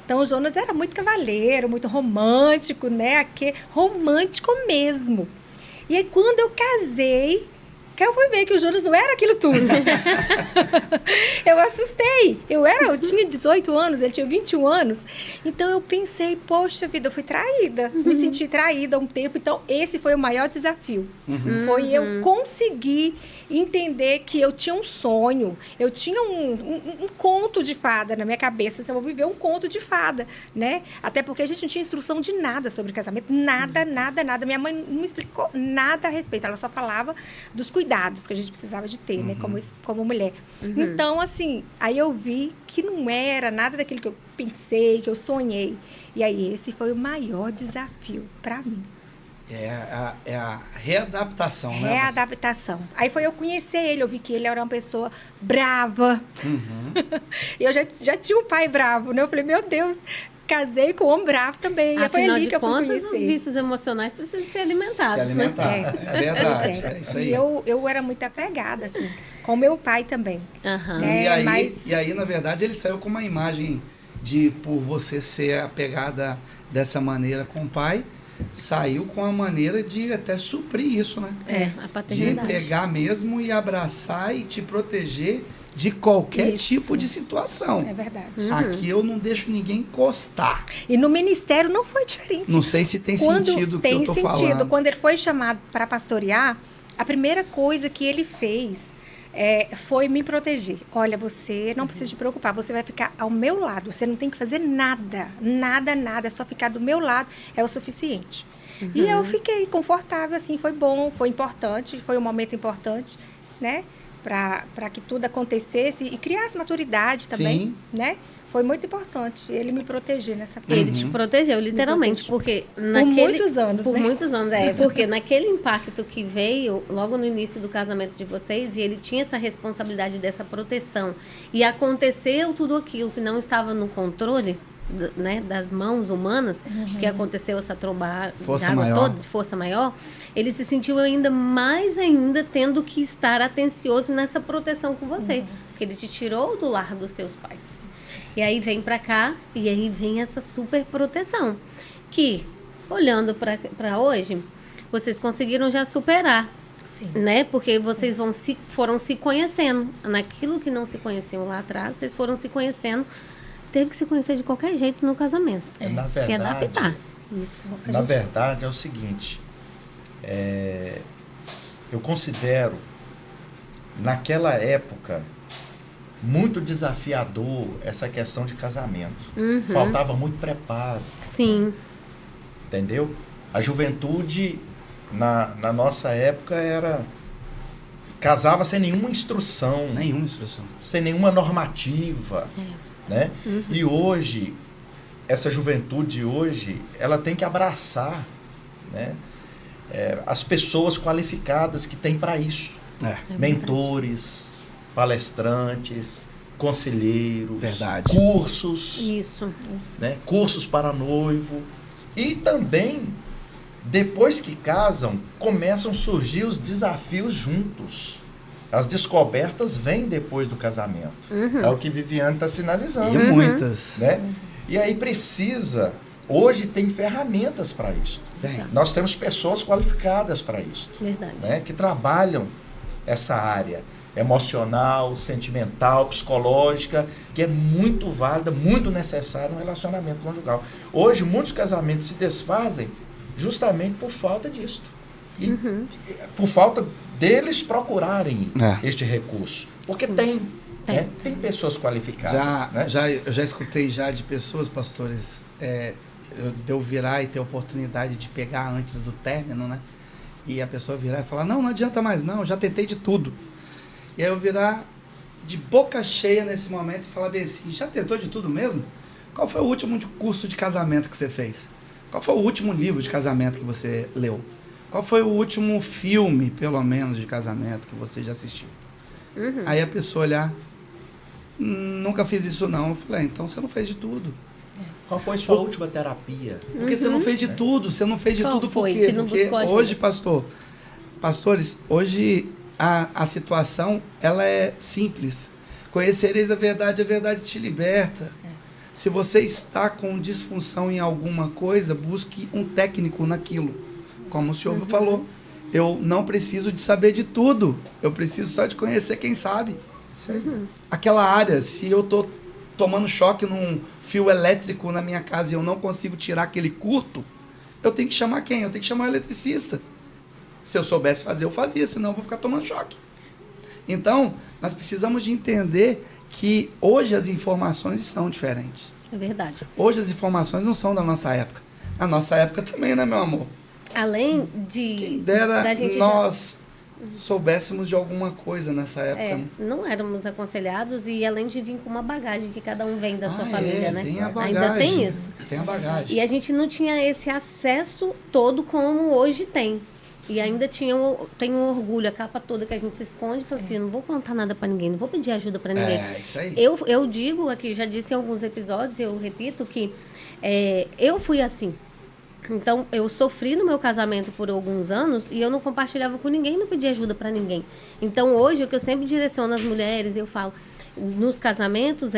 Então, o Jonas era muito cavalheiro, muito romântico, né? Romântico mesmo. E aí, quando eu casei, que eu fui ver que o Jonas não era aquilo tudo. Eu assustei. Eu tinha 18 anos, ele tinha 21 anos. Então, eu pensei, poxa vida, eu fui traída. Me senti traída há um tempo. Então, esse foi o maior desafio. Foi eu conseguir entender que eu tinha um sonho. Eu tinha um conto de fada na minha cabeça. Então, eu vou viver um conto de fada, né? Até porque a gente não tinha instrução de nada sobre casamento. Nada, nada, nada. Minha mãe não me explicou nada a respeito. Ela só falava dos cuidados que a gente precisava de ter, né? Como mulher. Então, assim, aí eu vi que não era nada daquilo que eu pensei, que eu sonhei. E aí, esse foi o maior desafio para mim. É a readaptação, né? Readaptação. Aí foi eu conhecer ele, eu vi que ele era uma pessoa brava. Eu já tinha um pai bravo, né? Eu falei, meu Deus, casei com um homem bravo também. Afinal foi ali de que eu fui contas, conhecer. os vícios emocionais precisam ser alimentados, Se alimentar, né? é verdade, é isso aí. E eu era muito apegada, assim, com meu pai também. E aí, na verdade, ele saiu com uma imagem por você ser apegada dessa maneira com o pai, saiu com a maneira de até suprir isso, né? A paternidade. De pegar mesmo e abraçar e te proteger de qualquer Isso. tipo de situação. É verdade. Aqui eu não deixo ninguém encostar. E no ministério não foi diferente. Não sei se tem sentido o que eu tô falando. Quando ele foi chamado para pastorear, a primeira coisa que ele fez foi me proteger. Olha, você não precisa se preocupar, você vai ficar ao meu lado, você não tem que fazer nada, nada, é só ficar do meu lado, é o suficiente. E eu fiquei confortável, assim, foi bom, foi importante, foi um momento importante, né? Para que tudo acontecesse e criasse maturidade também, Sim. né? Foi muito importante ele me proteger nessa parte. Ele te protegeu, literalmente, porque muitos anos, Por né? muitos anos, porque naquele impacto que veio logo no início do casamento de vocês, e ele tinha essa responsabilidade dessa proteção, e aconteceu tudo aquilo que não estava no controle, né, das mãos humanas, que aconteceu essa trombada de água toda, de força maior, ele se sentiu ainda tendo que estar atencioso nessa proteção com você, porque ele te tirou do lar dos seus pais. E aí vem pra cá, e aí vem essa super proteção, que, olhando pra hoje, vocês conseguiram já superar. Sim. Né? Porque vocês foram se conhecendo. Naquilo que não se conheciam lá atrás, vocês foram se conhecendo. Teve que se conhecer de qualquer jeito no casamento. Na se verdade, adaptar. Isso. Na verdade, é o seguinte. Eu considero, naquela época, muito desafiador essa questão de casamento. Faltava muito preparo. Sim. Entendeu? A juventude, na nossa época, casava sem nenhuma instrução. Nenhuma instrução. Sem nenhuma normativa. Né? E hoje, essa juventude hoje, ela tem que abraçar, né? As pessoas qualificadas que tem para isso. Mentores, palestrantes, conselheiros, Verdade. cursos, Isso. né? Cursos para noivo. E também, depois que casam, começam a surgir os desafios juntos. As descobertas vêm depois do casamento. É o que Viviane está sinalizando. E muitas. Né? E aí precisa... Hoje tem ferramentas para isso. Nós temos pessoas qualificadas para isso. Verdade. Né? Que trabalham essa área emocional, sentimental, psicológica, que é muito válida, muito necessária no relacionamento conjugal. Hoje, muitos casamentos se desfazem justamente por falta disso. E por falta deles procurarem este recurso. Porque tem pessoas qualificadas. Eu já escutei de pessoas, pastores, de eu virar e ter oportunidade de pegar antes do término, né? E a pessoa virar e falar, não adianta mais não, eu já tentei de tudo. E aí eu virar de boca cheia nesse momento e falar bem assim, já tentou de tudo mesmo? Qual foi o último curso de casamento que você fez? Qual foi o último livro de casamento que você leu? Qual foi o último filme, pelo menos, de casamento que você já assistiu? Aí a pessoa olhar, nunca fiz isso não. Eu falei, então você não fez de tudo. Qual foi a sua última terapia? Porque você não fez de tudo. Você não fez de tudo por quê? Porque hoje, pastores, hoje a situação, ela é simples. Conhecereis a verdade te liberta. Se você está com disfunção em alguma coisa, busque um técnico naquilo. Como o senhor falou, eu não preciso de saber de tudo. Eu preciso só de conhecer quem sabe. Aquela área, se eu estou tomando choque num fio elétrico na minha casa e eu não consigo tirar aquele curto, eu tenho que chamar quem? Eu tenho que chamar o eletricista. Se eu soubesse fazer, eu fazia, senão eu vou ficar tomando choque. Então, nós precisamos de entender que hoje as informações estão diferentes. É verdade. Hoje as informações não são da nossa época. A nossa época também, né, meu amor? Além de... Quem dera nós soubéssemos de alguma coisa nessa época. Né? Não éramos aconselhados e além de vir com uma bagagem que cada um vem da sua família, né? Tem a bagagem, ainda tem isso. Tem a bagagem. E a gente não tinha esse acesso todo como hoje tem. E ainda tem um orgulho, a capa toda que a gente se esconde, e fala assim, não vou contar nada pra ninguém, não vou pedir ajuda pra ninguém. Isso aí. Eu digo aqui, já disse em alguns episódios, eu repito que eu fui assim. Então, eu sofri no meu casamento por alguns anos e eu não compartilhava com ninguém, não pedia ajuda pra ninguém. Então, hoje, o que eu sempre direciono às mulheres, eu falo, nos casamentos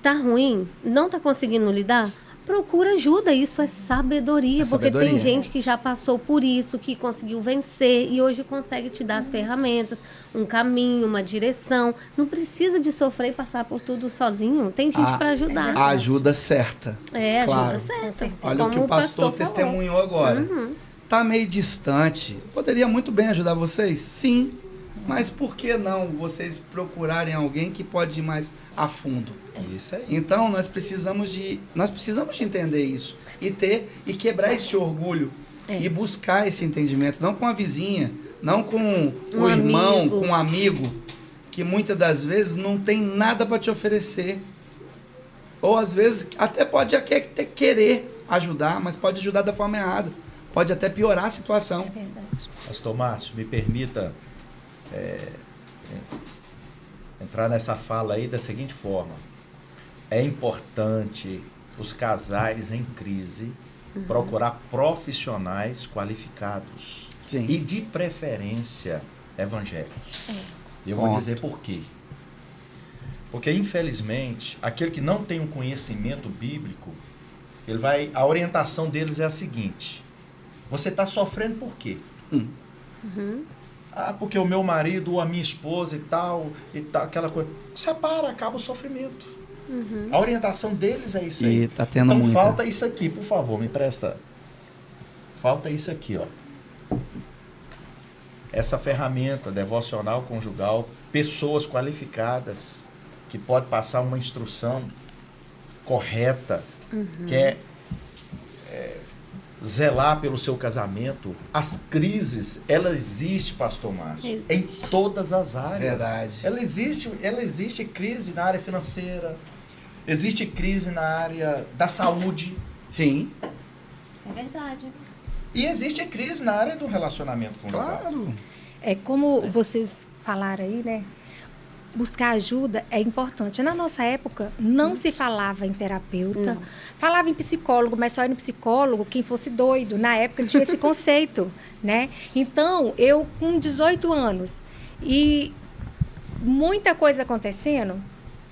tá ruim, não tá conseguindo lidar? procura ajuda. Isso é sabedoria, porque sabedoria. tem gente que já passou por isso, que conseguiu vencer e hoje consegue te dar as ferramentas, um caminho, uma direção. Não precisa de sofrer e passar por tudo sozinho. Tem gente para ajudar. A ajuda certa. É, Claro. ajuda certa. Olha o que o pastor testemunhou agora. Tá meio distante. Poderia muito bem ajudar vocês? Sim. Mas por que não vocês procurarem alguém que pode ir mais a fundo? Isso aí. Então nós precisamos de entender isso e quebrar esse orgulho e buscar esse entendimento, não com a vizinha, não com o irmão, com um amigo, que muitas das vezes não tem nada para te oferecer. Ou às vezes até pode até querer ajudar, mas pode ajudar da forma errada. Pode até piorar a situação. É verdade. Pastor Márcio, me permita entrar nessa fala aí da seguinte forma. É importante os casais em crise procurar profissionais qualificados. Sim. E de preferência evangélicos. Eu vou dizer por quê. Porque, infelizmente, aquele que não tem um conhecimento bíblico, a orientação deles é a seguinte: você está sofrendo por quê? Ah, porque o meu marido ou a minha esposa e tal, aquela coisa. Separa, acaba o sofrimento. A orientação deles é isso aí. E tá tendo então muita. falta isso aqui, por favor, me empresta. Falta isso aqui, ó. Essa ferramenta devocional conjugal, pessoas qualificadas que pode passar uma instrução correta, que é zelar pelo seu casamento. As crises, ela existe, pastor Márcio, em todas as áreas. Verdade. Ela existe crise na área financeira, existe crise na área da saúde. Sim. É verdade. E existe crise na área do relacionamento conjugal. Claro. É como vocês falaram aí, né? Buscar ajuda é importante. Na nossa época, não se falava em terapeuta, falava em psicólogo, mas só ia no psicólogo quem fosse doido. Na época tinha esse conceito, né? Então, eu com 18 anos e muita coisa acontecendo,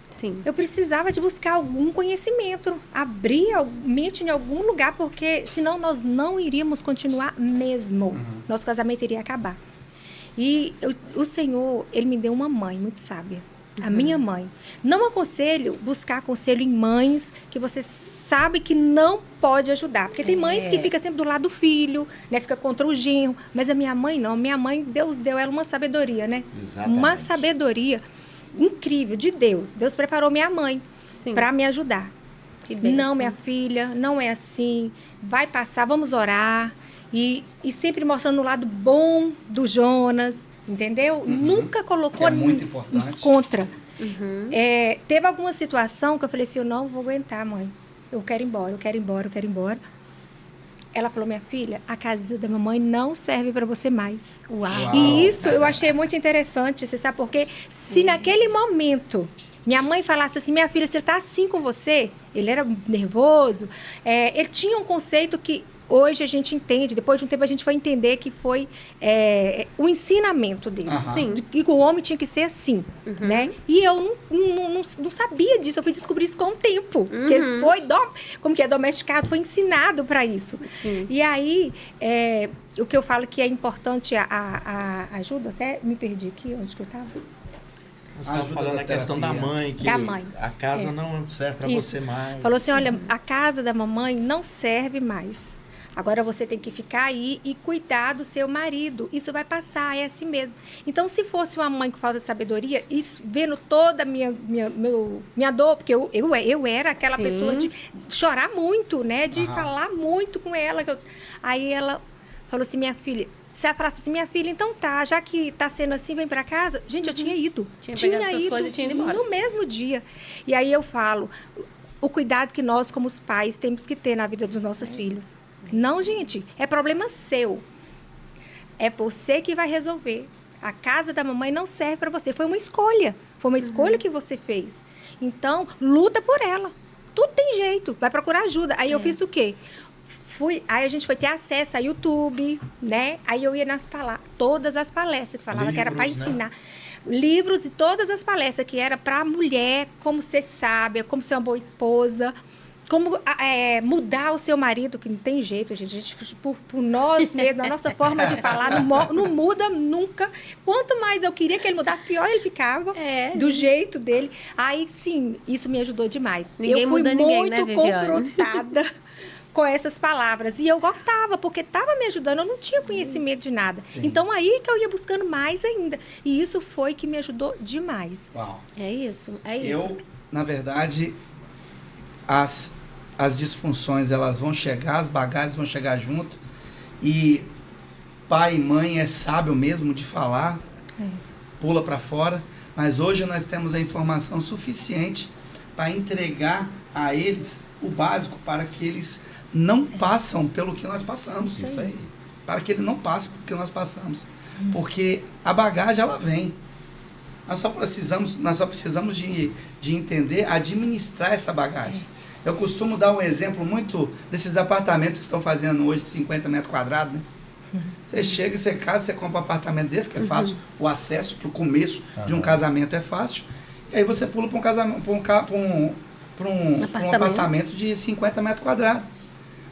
Sim. eu precisava de buscar algum conhecimento, abrir a mente em algum lugar, porque senão nós não iríamos continuar mesmo. Nosso casamento iria acabar. E o Senhor, Ele me deu uma mãe muito sábia, a minha mãe. Não aconselho buscar conselho em mães que você sabe que não pode ajudar. Porque tem mães que ficam sempre do lado do filho, né? Fica contra o genro. Mas a minha mãe não. Minha mãe, Deus deu ela uma sabedoria, né? Exatamente. Uma sabedoria incrível de Deus. Deus preparou minha mãe para me ajudar. Que bênção. Não, minha filha, não é assim. Vai passar, vamos orar. E sempre mostrando o lado bom do Jonas, entendeu? Nunca colocou Que é muito importante. contra. Teve alguma situação que eu falei assim, eu não vou aguentar, mãe. Eu quero ir embora, eu quero ir embora, eu quero ir embora. Ela falou, minha filha, a casa da mamãe não serve para você mais. Uau. E isso eu achei muito interessante, você sabe por quê? Se naquele momento minha mãe falasse assim, minha filha, se ele está assim com você, ele era nervoso, ele tinha um conceito que hoje a gente entende, depois de um tempo a gente foi entender que foi o ensinamento dele. Sim. Que o homem tinha que ser assim, né? E eu não sabia disso, eu fui descobrir isso com o tempo. Que ele foi, como que é domesticado, foi ensinado para isso. Sim. E aí, o que eu falo que é importante, a ajuda, até me perdi aqui, onde que eu estava? Você estava falando da a questão da terapia. mãe, que Da mãe. a casa não serve para Isso. você mais. Falou assim, olha, a casa da mamãe não serve mais. Agora você tem que ficar aí e cuidar do seu marido. Isso vai passar, é assim mesmo. Então, se fosse uma mãe com falta de sabedoria, isso, vendo toda a minha dor, porque eu era aquela Sim. pessoa de chorar muito, né? De falar muito com ela. Aí ela falou assim, minha filha... Se ela falasse assim, minha filha, então tá, já que tá sendo assim, vem pra casa. Gente, eu tinha ido. Tinha pegado suas coisas e tinha ido embora. No mesmo dia. E aí eu falo, o cuidado que nós, como os pais, temos que ter na vida dos nossos filhos. Não, gente, é problema seu. É você que vai resolver. A casa da mamãe não serve para você. Foi uma escolha. Foi uma escolha que você fez. Então, luta por ela. Tudo tem jeito. Vai procurar ajuda. Aí eu fiz o quê? Aí a gente foi ter acesso a YouTube, né? Aí eu ia todas as palestras que falavam que era para ensinar. Livros e todas as palestras que era para a mulher, como ser sábia, como ser uma boa esposa. como mudar o seu marido, que não tem jeito, gente por nós mesmos, a nossa forma de falar, não muda nunca. Quanto mais eu queria que ele mudasse, pior ele ficava, do jeito dele. Aí, sim, isso me ajudou demais. Ninguém eu fui muda muito ninguém, né, Viviane? confrontada com essas palavras. E eu gostava, porque estava me ajudando, eu não tinha conhecimento de nada. Sim. Então, aí que eu ia buscando mais ainda. E isso foi que me ajudou demais. Uau. É isso. Eu, na verdade, as disfunções, elas vão chegar, as bagagens vão chegar junto. E pai e mãe é sábio mesmo de falar, pula para fora. Mas hoje nós temos a informação suficiente para entregar a eles o básico para que eles não passam pelo que nós passamos. Isso aí. Para que ele não passe pelo que nós passamos. Porque a bagagem, ela vem. Nós só precisamos de entender, administrar essa bagagem. Eu costumo dar um exemplo muito desses apartamentos que estão fazendo hoje de 50 metros quadrados, né? Você chega e você casa, você compra um apartamento desse, que é fácil, o acesso para o começo de um casamento é fácil, e aí você pula para um casamento, para um apartamento de 50 metros quadrados.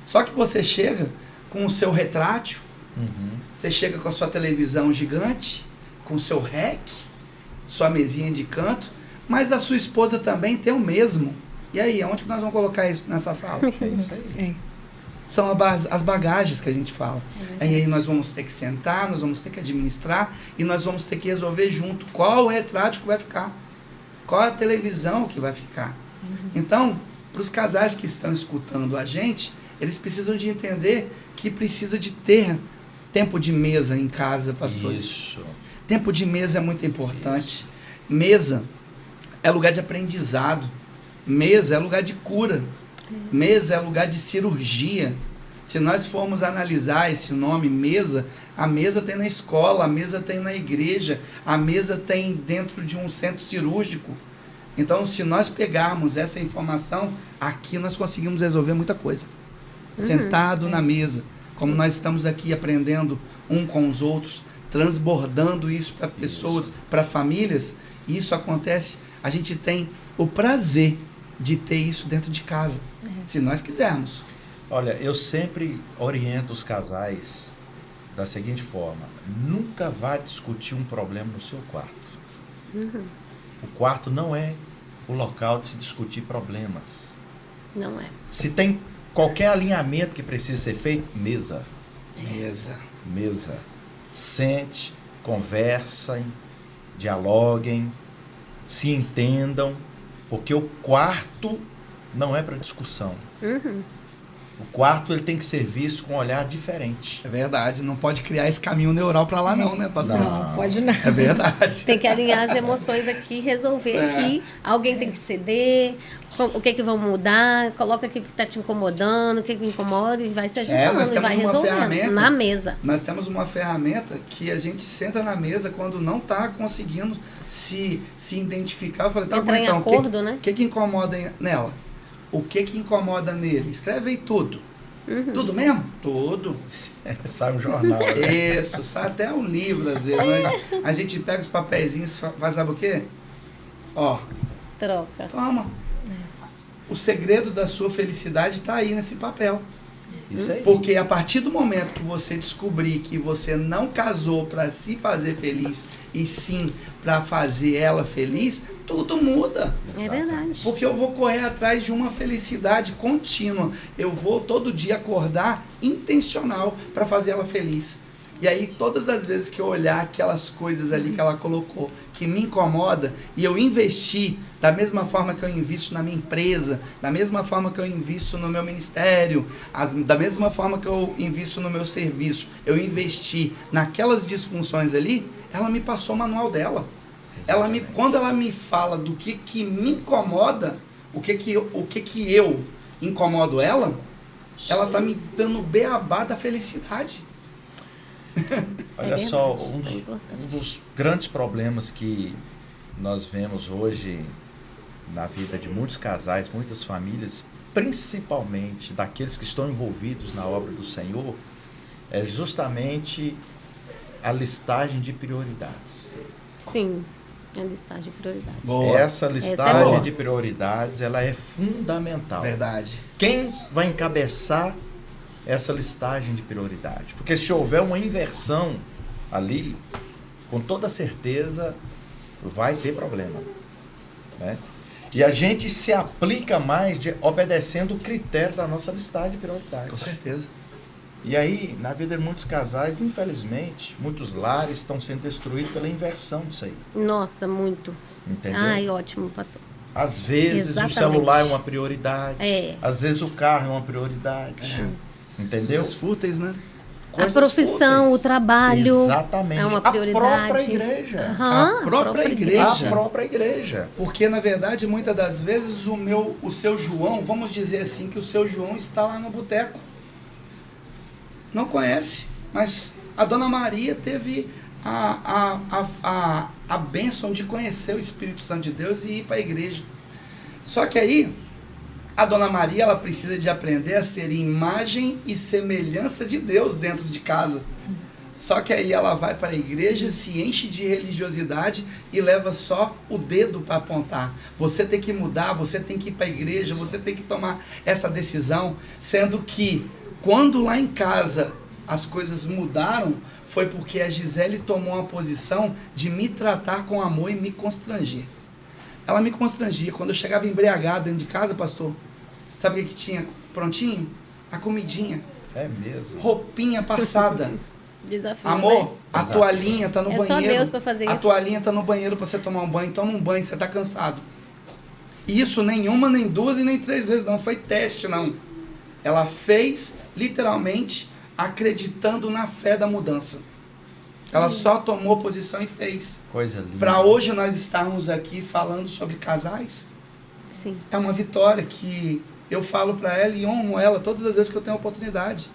Só que você chega com o seu retrátil, você chega com a sua televisão gigante, com o seu REC, sua mesinha de canto, mas a sua esposa também tem o mesmo. E aí, aonde que nós vamos colocar isso nessa sala? É isso aí. São as bagagens que a gente fala. E aí nós vamos ter que sentar, nós vamos ter que administrar e nós vamos ter que resolver junto qual o retrátil que vai ficar, qual a televisão que vai ficar. Então, para os casais que estão escutando a gente, eles precisam de entender que precisa de ter tempo de mesa em casa, pastores. Isso. Tempo de mesa é muito importante. Isso. Mesa é lugar de aprendizado. Mesa é lugar de cura. Mesa é lugar de cirurgia. Se nós formos analisar esse nome mesa, a mesa tem na escola, a mesa tem na igreja, a mesa tem dentro de um centro cirúrgico. Então, se nós pegarmos essa informação, aqui nós conseguimos resolver muita coisa. Sentado na mesa, como nós estamos aqui aprendendo um com os outros, transbordando isso para pessoas, para famílias, isso acontece, a gente tem o prazer de ter isso dentro de casa, se nós quisermos. Olha, eu sempre oriento os casais da seguinte forma: nunca vá discutir um problema no seu quarto. O quarto não é o local de se discutir problemas. Não é. Se tem qualquer alinhamento que precisa ser feito, mesa. Mesa. Sente, conversem, dialoguem, se entendam, porque o quarto não é para discussão. O quarto ele tem que ser visto com um olhar diferente. É verdade, não pode criar esse caminho neural para lá não, né, pastor? Não, pode não. É verdade. Tem que alinhar as emoções aqui, resolver aqui. Alguém tem que ceder. O que vamos mudar? Coloca o que está te incomodando, o que incomoda e vai se ajustando e vai resolvendo na mesa. Nós temos uma ferramenta que a gente senta na mesa quando não está conseguindo se identificar. Eu falei, tá bom, então, o que incomoda nela? O que incomoda nele? Escreve aí tudo. Tudo mesmo? Tudo. Sai um jornal. Isso, sai até um livro às vezes. A gente pega os papeizinhos, faz sabe o quê? Ó. Troca. Toma. O segredo da sua felicidade está aí nesse papel. Isso aí. Porque a partir do momento que você descobrir que você não casou para se fazer feliz e sim para fazer ela feliz, tudo muda. É verdade. Porque eu vou correr atrás de uma felicidade contínua. Eu vou todo dia acordar intencional para fazer ela feliz. E aí, todas as vezes que eu olhar aquelas coisas ali que ela colocou, que me incomoda, e eu investir da mesma forma que eu invisto na minha empresa, da mesma forma que eu invisto no meu ministério, da mesma forma que eu invisto no meu serviço, eu investi naquelas disfunções ali, ela me passou o manual dela. Quando ela me fala do que me incomoda, o que eu incomodo ela está me dando o beabá da felicidade. Olha só, um dos grandes problemas que nós vemos hoje na vida de muitos casais, muitas famílias, principalmente daqueles que estão envolvidos na obra do Senhor, é justamente a listagem de prioridades. Sim. É listagem de prioridade. Boa. Essa Essa é listagem boa. de prioridades, ela é fundamental. Verdade. Quem vai encabeçar essa listagem de prioridade? Porque se houver uma inversão ali, com toda certeza vai ter problema, né? E a gente se aplica mais obedecendo o critério da nossa listagem de prioridades. Com certeza. E aí, na vida de muitos casais, infelizmente, muitos lares estão sendo destruídos pela inversão disso aí. Nossa, muito. Entendeu? Ai, ótimo, pastor. Às vezes Exatamente. o celular é uma prioridade. É. Às vezes o carro é uma prioridade. Entendeu? Coisas fúteis, né? Coisas a profissão, fúteis. o trabalho. Exatamente. É uma prioridade. A própria igreja. Aham, A própria igreja. A própria igreja. Porque, na verdade, muitas das vezes o seu João, vamos dizer assim, que o seu João está lá no boteco. Não conhece, mas a Dona Maria teve a bênção de conhecer o Espírito Santo de Deus e ir para a igreja. Só que aí, a Dona Maria, ela precisa de aprender a ser imagem e semelhança de Deus dentro de casa. Só que aí ela vai para a igreja, se enche de religiosidade e leva só o dedo para apontar. Você tem que mudar, você tem que ir para a igreja, você tem que tomar essa decisão, sendo que quando lá em casa as coisas mudaram, foi porque a Gisele tomou uma posição de me tratar com amor e me constranger. Ela me constrangia. Quando eu chegava embriagado dentro de casa, pastor, sabe o que tinha prontinho? A comidinha. É mesmo. Roupinha passada. Desafio, Amor, né? a Exato. toalhinha tá no É só banheiro. Deus pra fazer A isso. toalhinha tá no banheiro pra você tomar um banho. Toma um banho, você tá cansado. E isso nenhuma, nem duas e nem três vezes, não. Foi teste, não. Ela fez, literalmente, acreditando na fé da mudança. Ela só tomou posição e fez. Coisa linda. Para hoje nós estarmos aqui falando sobre casais, Sim. é uma vitória que eu falo para ela e honro ela todas as vezes que eu tenho a oportunidade.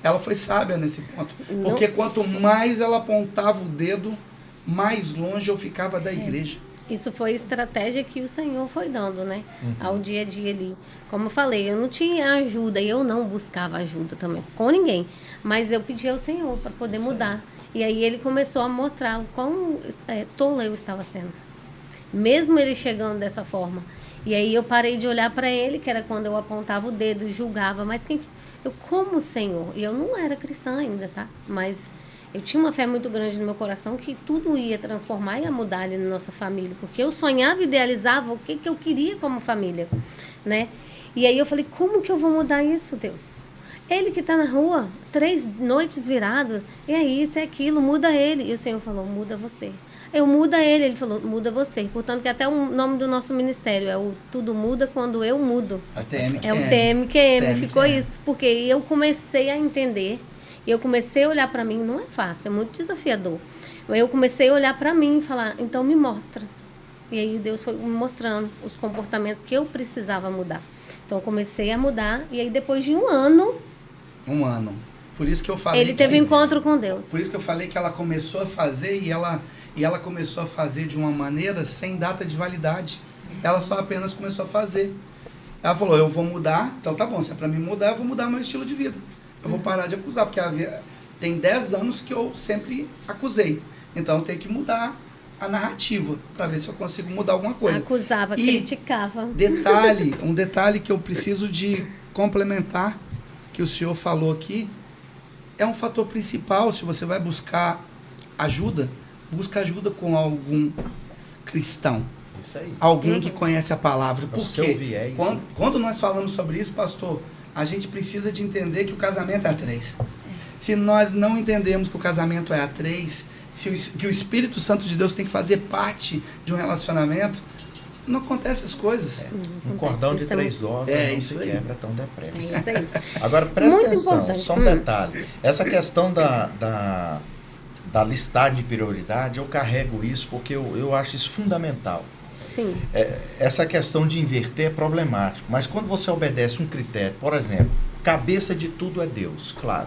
Ela foi sábia nesse ponto. Não. Porque quanto mais ela apontava o dedo, mais longe eu ficava da igreja. Isso foi estratégia que o Senhor foi dando, né? Ao dia a dia ali. Como eu falei, eu não tinha ajuda e eu não buscava ajuda também com ninguém. Mas eu pedi ao Senhor para poder mudar. E aí ele começou a mostrar o quão tola eu estava sendo. Mesmo ele chegando dessa forma. E aí eu parei de olhar para ele, que era quando eu apontava o dedo e julgava. Mas eu como Senhor, e eu não era cristã ainda, tá? Mas eu tinha uma fé muito grande no meu coração que tudo ia transformar e ia mudar ali na nossa família. Porque eu sonhava e idealizava o que eu queria como família, né? E aí eu falei, como que eu vou mudar isso, Deus? Ele que está na rua, 3 noites viradas, e é isso, é aquilo, muda ele. E o Senhor falou, muda você. Eu muda ele falou, muda você. Portanto, que até o nome do nosso ministério é o Tudo Muda Quando Eu Mudo. A TMQM. É o TMQM, TMQM. ficou isso. Porque eu comecei a entender, e eu comecei a olhar para mim, não é fácil, é muito desafiador. Eu comecei a olhar para mim e falar, então me mostra. E aí Deus foi me mostrando os comportamentos que eu precisava mudar. Então eu comecei a mudar, e aí depois de um ano, Por isso que eu falei ele teve um encontro com Deus. Por isso que eu falei que ela começou a fazer e ela começou a fazer de uma maneira sem data de validade. Ela só apenas começou a fazer. Ela falou, eu vou mudar, então tá bom, se é pra mim mudar, eu vou mudar meu estilo de vida. Eu vou parar de acusar, porque tem 10 anos que eu sempre acusei. Então eu tenho que mudar a narrativa para ver se eu consigo mudar alguma coisa. Acusava, E criticava. um detalhe que eu preciso de complementar, que o senhor falou aqui, é um fator principal. Se você vai buscar ajuda, busca ajuda com algum cristão. Isso aí. Alguém que conhece a palavra. Por seu quê? viés. Quando nós falamos sobre isso, pastor, a gente precisa de entender que o casamento é a 3. Se nós não entendemos que o casamento é a 3, que o Espírito Santo de Deus tem que fazer parte de um relacionamento, não acontecem as coisas. Um cordão de Isso é 3 dobras É não isso se aí. quebra tão É depressa. isso aí. Agora, presta Muito atenção, importante. só um detalhe. Essa questão da listagem de prioridade, eu carrego isso porque eu acho isso fundamental. Sim. Essa questão de inverter é problemático, mas quando você obedece um critério, por exemplo, cabeça de tudo é Deus, claro,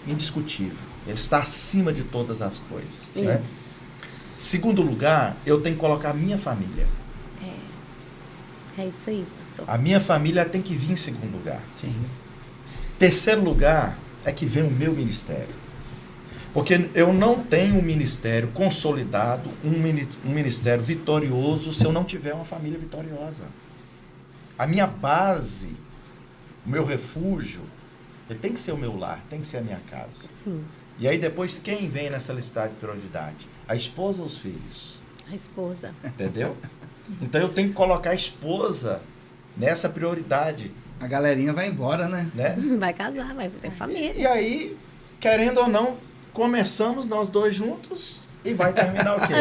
indiscutível. Ele está acima de todas as coisas. Né? Isso. Segundo lugar, eu tenho que colocar a minha família. É isso aí, pastor. A minha família tem que vir em segundo lugar. Sim. Terceiro lugar é que vem o meu ministério. Porque eu não tenho um ministério consolidado, um ministério vitorioso, se eu não tiver uma família vitoriosa. A minha base, o meu refúgio, ele tem que ser o meu lar, tem que ser a minha casa. Sim. E aí depois quem vem nessa listagem de prioridade? A esposa ou os filhos? A esposa. Entendeu? Então eu tenho que colocar a esposa nessa prioridade, A galerinha vai embora, né? né? Vai casar, vai ter família. E aí, querendo ou não, começamos nós dois juntos e vai terminar o quê?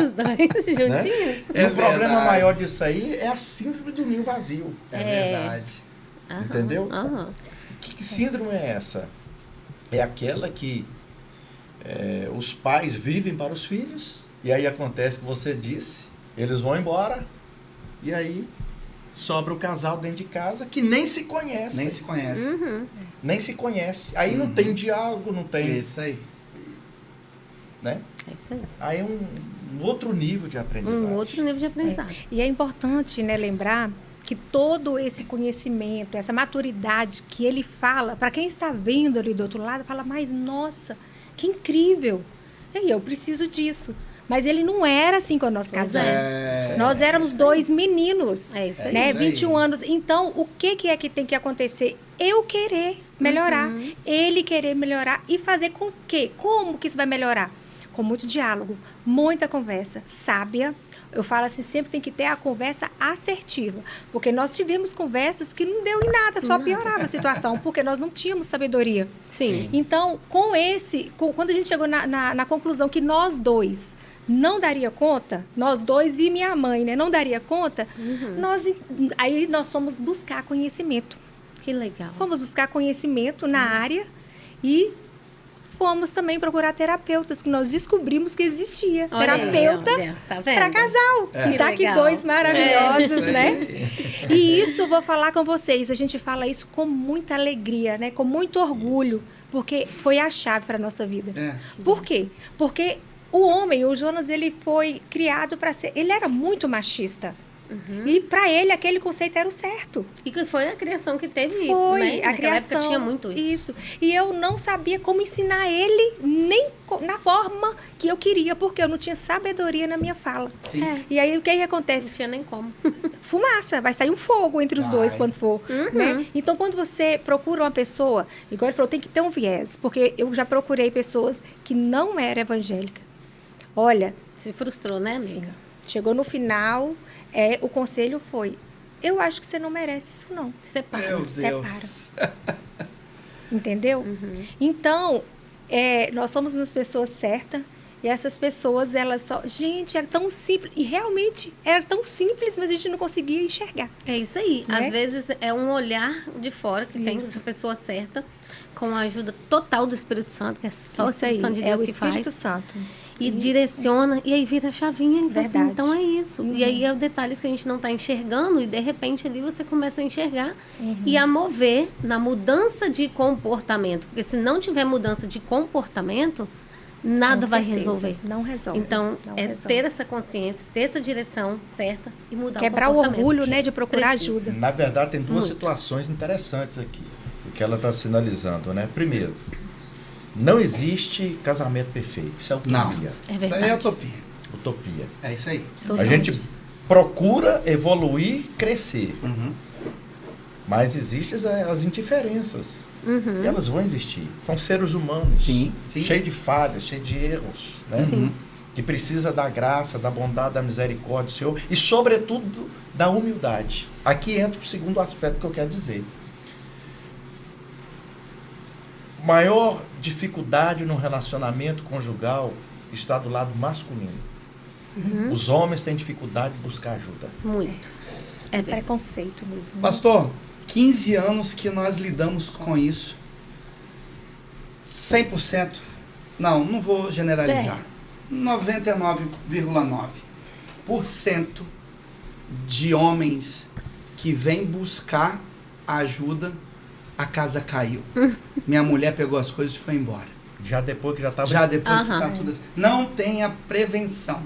Os dois juntinhos. E É o problema verdade. maior disso aí é a síndrome do ninho vazio. É verdade. Aham, Entendeu? aham. Que síndrome é essa? É aquela que os pais vivem para os filhos, e aí acontece o que você disse, eles vão embora, e aí sobra o casal dentro de casa que nem se conhece. Nem se conhece. Uhum. Nem se conhece. Aí não tem diálogo, não É tem... isso aí. Né? É isso aí. Aí é um outro nível de aprendizagem. Um outro nível de aprendizagem. E é importante, né, lembrar que todo esse conhecimento, essa maturidade que ele fala, para quem está vendo ali do outro lado, fala, mas nossa, que incrível. E eu preciso disso. Mas ele não era assim quando nós casamos. Nós éramos dois meninos, É isso aí. né? isso aí. 21 anos. Então, o que é que tem que acontecer? Eu querer melhorar, ele querer melhorar e fazer com que? Como que isso vai melhorar? Com muito diálogo, muita conversa sábia. Eu falo assim, sempre tem que ter a conversa assertiva. Porque nós tivemos conversas que não deu em nada, só piorava a situação, porque nós não tínhamos sabedoria. Sim. Então, quando a gente chegou na conclusão que nós dois não daria conta, nós dois e minha mãe, né, não daria conta, aí nós fomos buscar conhecimento. Que legal. Fomos buscar conhecimento na área e fomos também procurar terapeutas, que nós descobrimos que existia. Olha aí, terapeuta olha, tá vendo? para casal. E tá Que aqui legal. dois maravilhosos, É, né? E isso, vou falar com vocês, a gente fala isso com muita alegria, né? Com muito orgulho, porque foi a chave para nossa vida. É. Por quê? Porque o homem, o Jonas, ele foi criado para ser... Ele era muito machista. E para ele, aquele conceito era o certo. E que foi a criação que teve, Foi né? a Naquela criação. época tinha muito isso. Isso. E eu não sabia como ensinar ele, nem na forma que eu queria, porque eu não tinha sabedoria na minha fala. Sim. E aí, o que Não acontece? tinha nem como. Fumaça, vai sair um fogo entre os Vai. dois quando for, né? Então, quando você procura uma pessoa, igual ele falou, tem que ter um viés, porque eu já procurei pessoas que não eram evangélicas. Olha, Se frustrou, né, amiga? sim, chegou no final, o conselho foi, eu acho que você não merece isso não. Separa. Meu Deus. Entendeu? Então, nós somos as pessoas certas. E essas pessoas, elas só... Gente, era tão simples. E realmente era tão simples, mas a gente não conseguia enxergar. É isso aí. Né? Às vezes é um olhar de fora que tem Isso. essa pessoa certa, com a ajuda total do Espírito Santo, que é só o Isso aí, Espírito Santo de é Deus o que Espírito faz. Santo. E direciona, e aí vira a chavinha e fala assim, Verdade. então é isso. E aí é o detalhes que a gente não está enxergando, e de repente ali você começa a enxergar e a mover na mudança de comportamento. Porque se não tiver mudança de comportamento, nada Com vai certeza. resolver. Não resolve. Então, Não é resolve. ter essa consciência, ter essa direção certa e mudar Quebrar o o comportamento. orgulho, né, de procurar Precisa. ajuda. Na verdade, tem duas Muito. situações interessantes aqui, o que ela está sinalizando, né? Primeiro, não existe casamento perfeito, isso é Não. utopia. É Isso verdade. aí é utopia. Utopia. É isso aí. A Totalmente. gente procura evoluir, crescer, Uhum. mas existem as indiferenças. E elas vão existir. São seres humanos, Sim, sim. cheios de falhas, cheios de erros, né? Sim. Que precisa da graça, da bondade, da misericórdia do Senhor e, sobretudo, da humildade. Aqui entra o segundo aspecto que eu quero dizer. Maior dificuldade no relacionamento conjugal está do lado masculino. Os homens têm dificuldade de buscar ajuda. Muito. É verdade. Preconceito mesmo. Pastor, 15 anos que nós lidamos com isso. 100%. Não vou generalizar. 99,9% de homens que vêm buscar ajuda, a casa caiu. Minha mulher pegou as coisas e foi embora. Já depois que já estava... Já depois que Aham. tá tudo assim. Não tem a prevenção.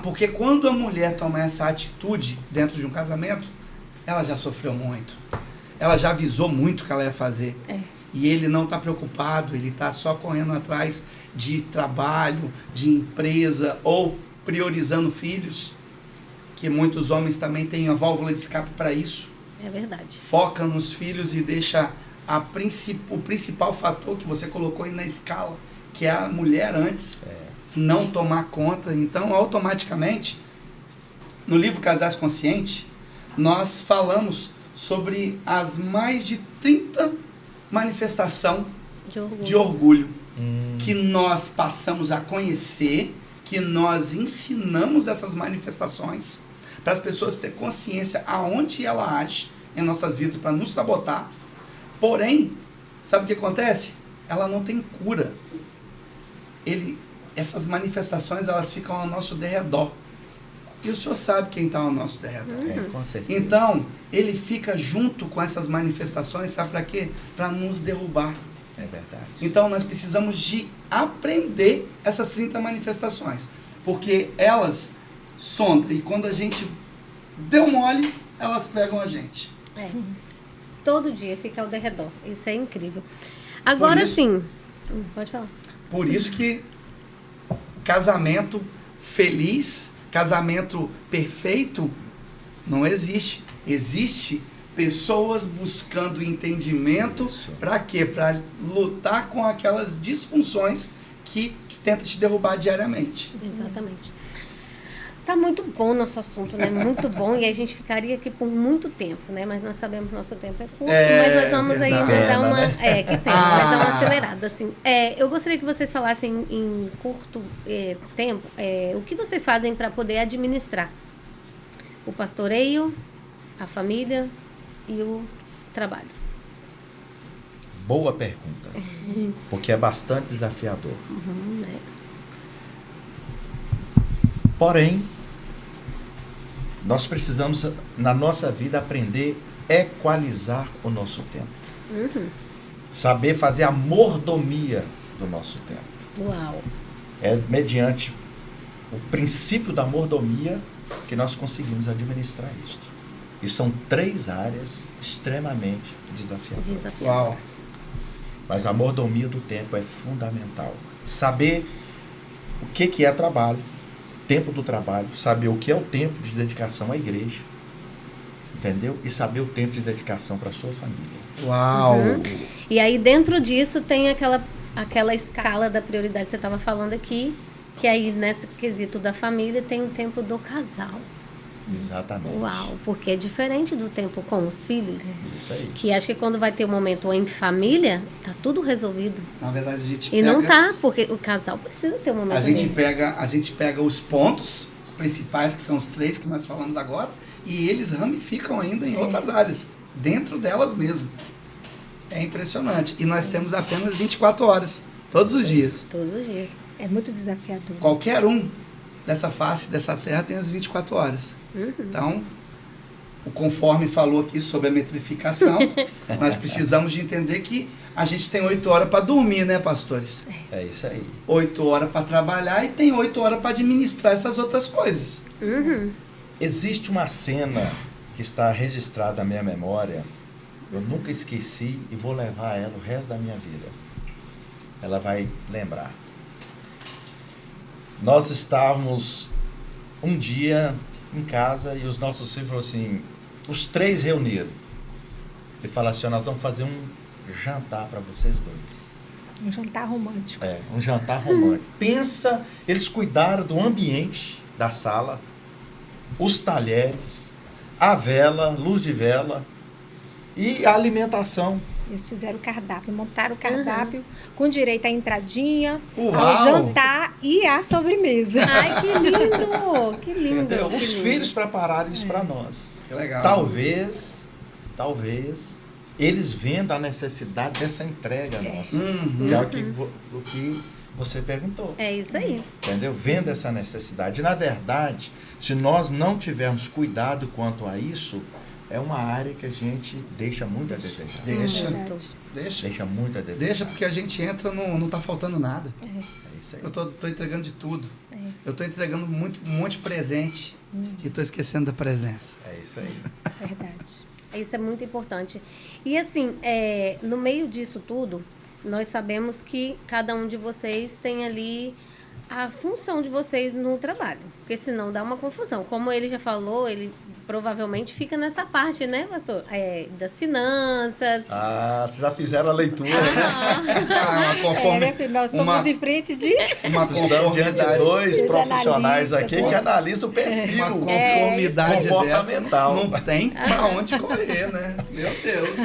Porque quando a mulher toma essa atitude dentro de um casamento, ela já sofreu muito. Ela já avisou muito o que ela ia fazer. e ele não está preocupado, ele está só correndo atrás de trabalho, de empresa ou priorizando filhos, que muitos homens também têm a válvula de escape para isso. É verdade. Foca nos filhos e deixa o principal fator que você colocou aí na escala, que é a mulher antes, não tomar conta. Então, automaticamente, no livro Casais Conscientes, nós falamos sobre as mais de 30 manifestações de orgulho que nós passamos a conhecer, que nós ensinamos essas manifestações para as pessoas terem consciência aonde ela age em nossas vidas para nos sabotar. Porém, sabe o que acontece? Ela não tem cura. Essas manifestações, elas ficam ao nosso derredor. E o senhor sabe quem está ao nosso derredor. Com certeza. Então, ele fica junto com essas manifestações, sabe para quê? Para nos derrubar. É verdade. Então, nós precisamos de aprender essas 30 manifestações. Porque elas sondam. E quando a gente deu mole, elas pegam a gente. Todo dia fica ao derredor. Isso é incrível. Agora sim. Pode falar. Por isso que casamento feliz, casamento perfeito, não existe. Existe pessoas buscando entendimento. Para quê? Para lutar com aquelas disfunções que tentam te derrubar diariamente. Exatamente. Tá muito bom o nosso assunto, né? Muito bom. E a gente ficaria aqui por muito tempo, né? Mas nós sabemos que nosso tempo é curto, mas nós vamos verdade. ainda dar uma... Né? Que pena, mas dar uma acelerada, assim. Eu gostaria que vocês falassem em curto tempo o que vocês fazem para poder administrar o pastoreio, a família e o trabalho. Boa pergunta. Porque é bastante desafiador. Porém, nós precisamos, na nossa vida, aprender a equalizar o nosso tempo. Saber fazer a mordomia do nosso tempo. Uau! É mediante o princípio da mordomia que nós conseguimos administrar isto. E são 3 áreas extremamente desafiadoras. Uau! Mas a mordomia do tempo é fundamental. Saber o que é trabalho, tempo do trabalho, saber o que é o tempo de dedicação à igreja, entendeu? E saber o tempo de dedicação para a sua família. Uau! E aí dentro disso tem aquela escala da prioridade que você estava falando aqui, que aí nesse quesito da família tem o tempo do casal. Exatamente. Uau, porque é diferente do tempo com os filhos. Isso aí. Que acho que quando vai ter um momento em família, tá tudo resolvido. Na verdade, a gente E não tá, porque o casal precisa ter um momento A gente deles. pega os pontos principais, que são os 3 que nós falamos agora, e eles ramificam ainda em outras áreas, dentro delas mesmo. É impressionante. E nós temos apenas 24 horas, todos os dias. Todos os dias. É muito desafiador. Qualquer um dessa face, dessa terra, tem as 24 horas. Então, o conforme falou aqui sobre a metrificação, nós precisamos de entender que a gente tem 8 horas para dormir, né, pastores? É isso aí. 8 horas para trabalhar e tem 8 horas para administrar essas outras coisas. Existe uma cena que está registrada na minha memória, eu nunca esqueci e vou levar ela o resto da minha vida. Ela vai lembrar. Nós estávamos um dia em casa e os nossos filhos falaram assim, os 3 reuniram. E falaram assim, nós vamos fazer um jantar para vocês 2. Um jantar romântico. Um jantar romântico. Pensa, eles cuidaram do ambiente da sala, os talheres, a vela, luz de vela e a alimentação. Eles fizeram o cardápio, montaram o cardápio com direito à entradinha, Uau! ao jantar e à sobremesa. Ai, que lindo! Que lindo! Entendeu? que Os lindo. filhos prepararam isso para nós. Que legal. Talvez, eles vendo a necessidade dessa entrega nossa. Que é o que você perguntou. É isso aí. Entendeu? Vendo essa necessidade. Na verdade, se nós não tivermos cuidado quanto a isso, é uma área que a gente deixa muito a desejar. Deixa muito a desejar. Deixa, porque a gente entra, não tá faltando nada. É isso aí. Eu tô entregando de tudo. Eu tô entregando um monte de presente e tô esquecendo da presença. É isso aí. Verdade. Isso é muito importante. E assim, no meio disso tudo, nós sabemos que cada um de vocês tem ali a função de vocês no trabalho, porque senão dá uma confusão. Como ele já falou, ele provavelmente fica nessa parte, né, pastor? Das finanças. Vocês já fizeram a leitura, né? Nós estamos em frente de... Estamos diante de dois profissionais aqui que analisam o perfil uma conformidade comportamental. Dessa, não tem pra onde correr, né? Meu Deus.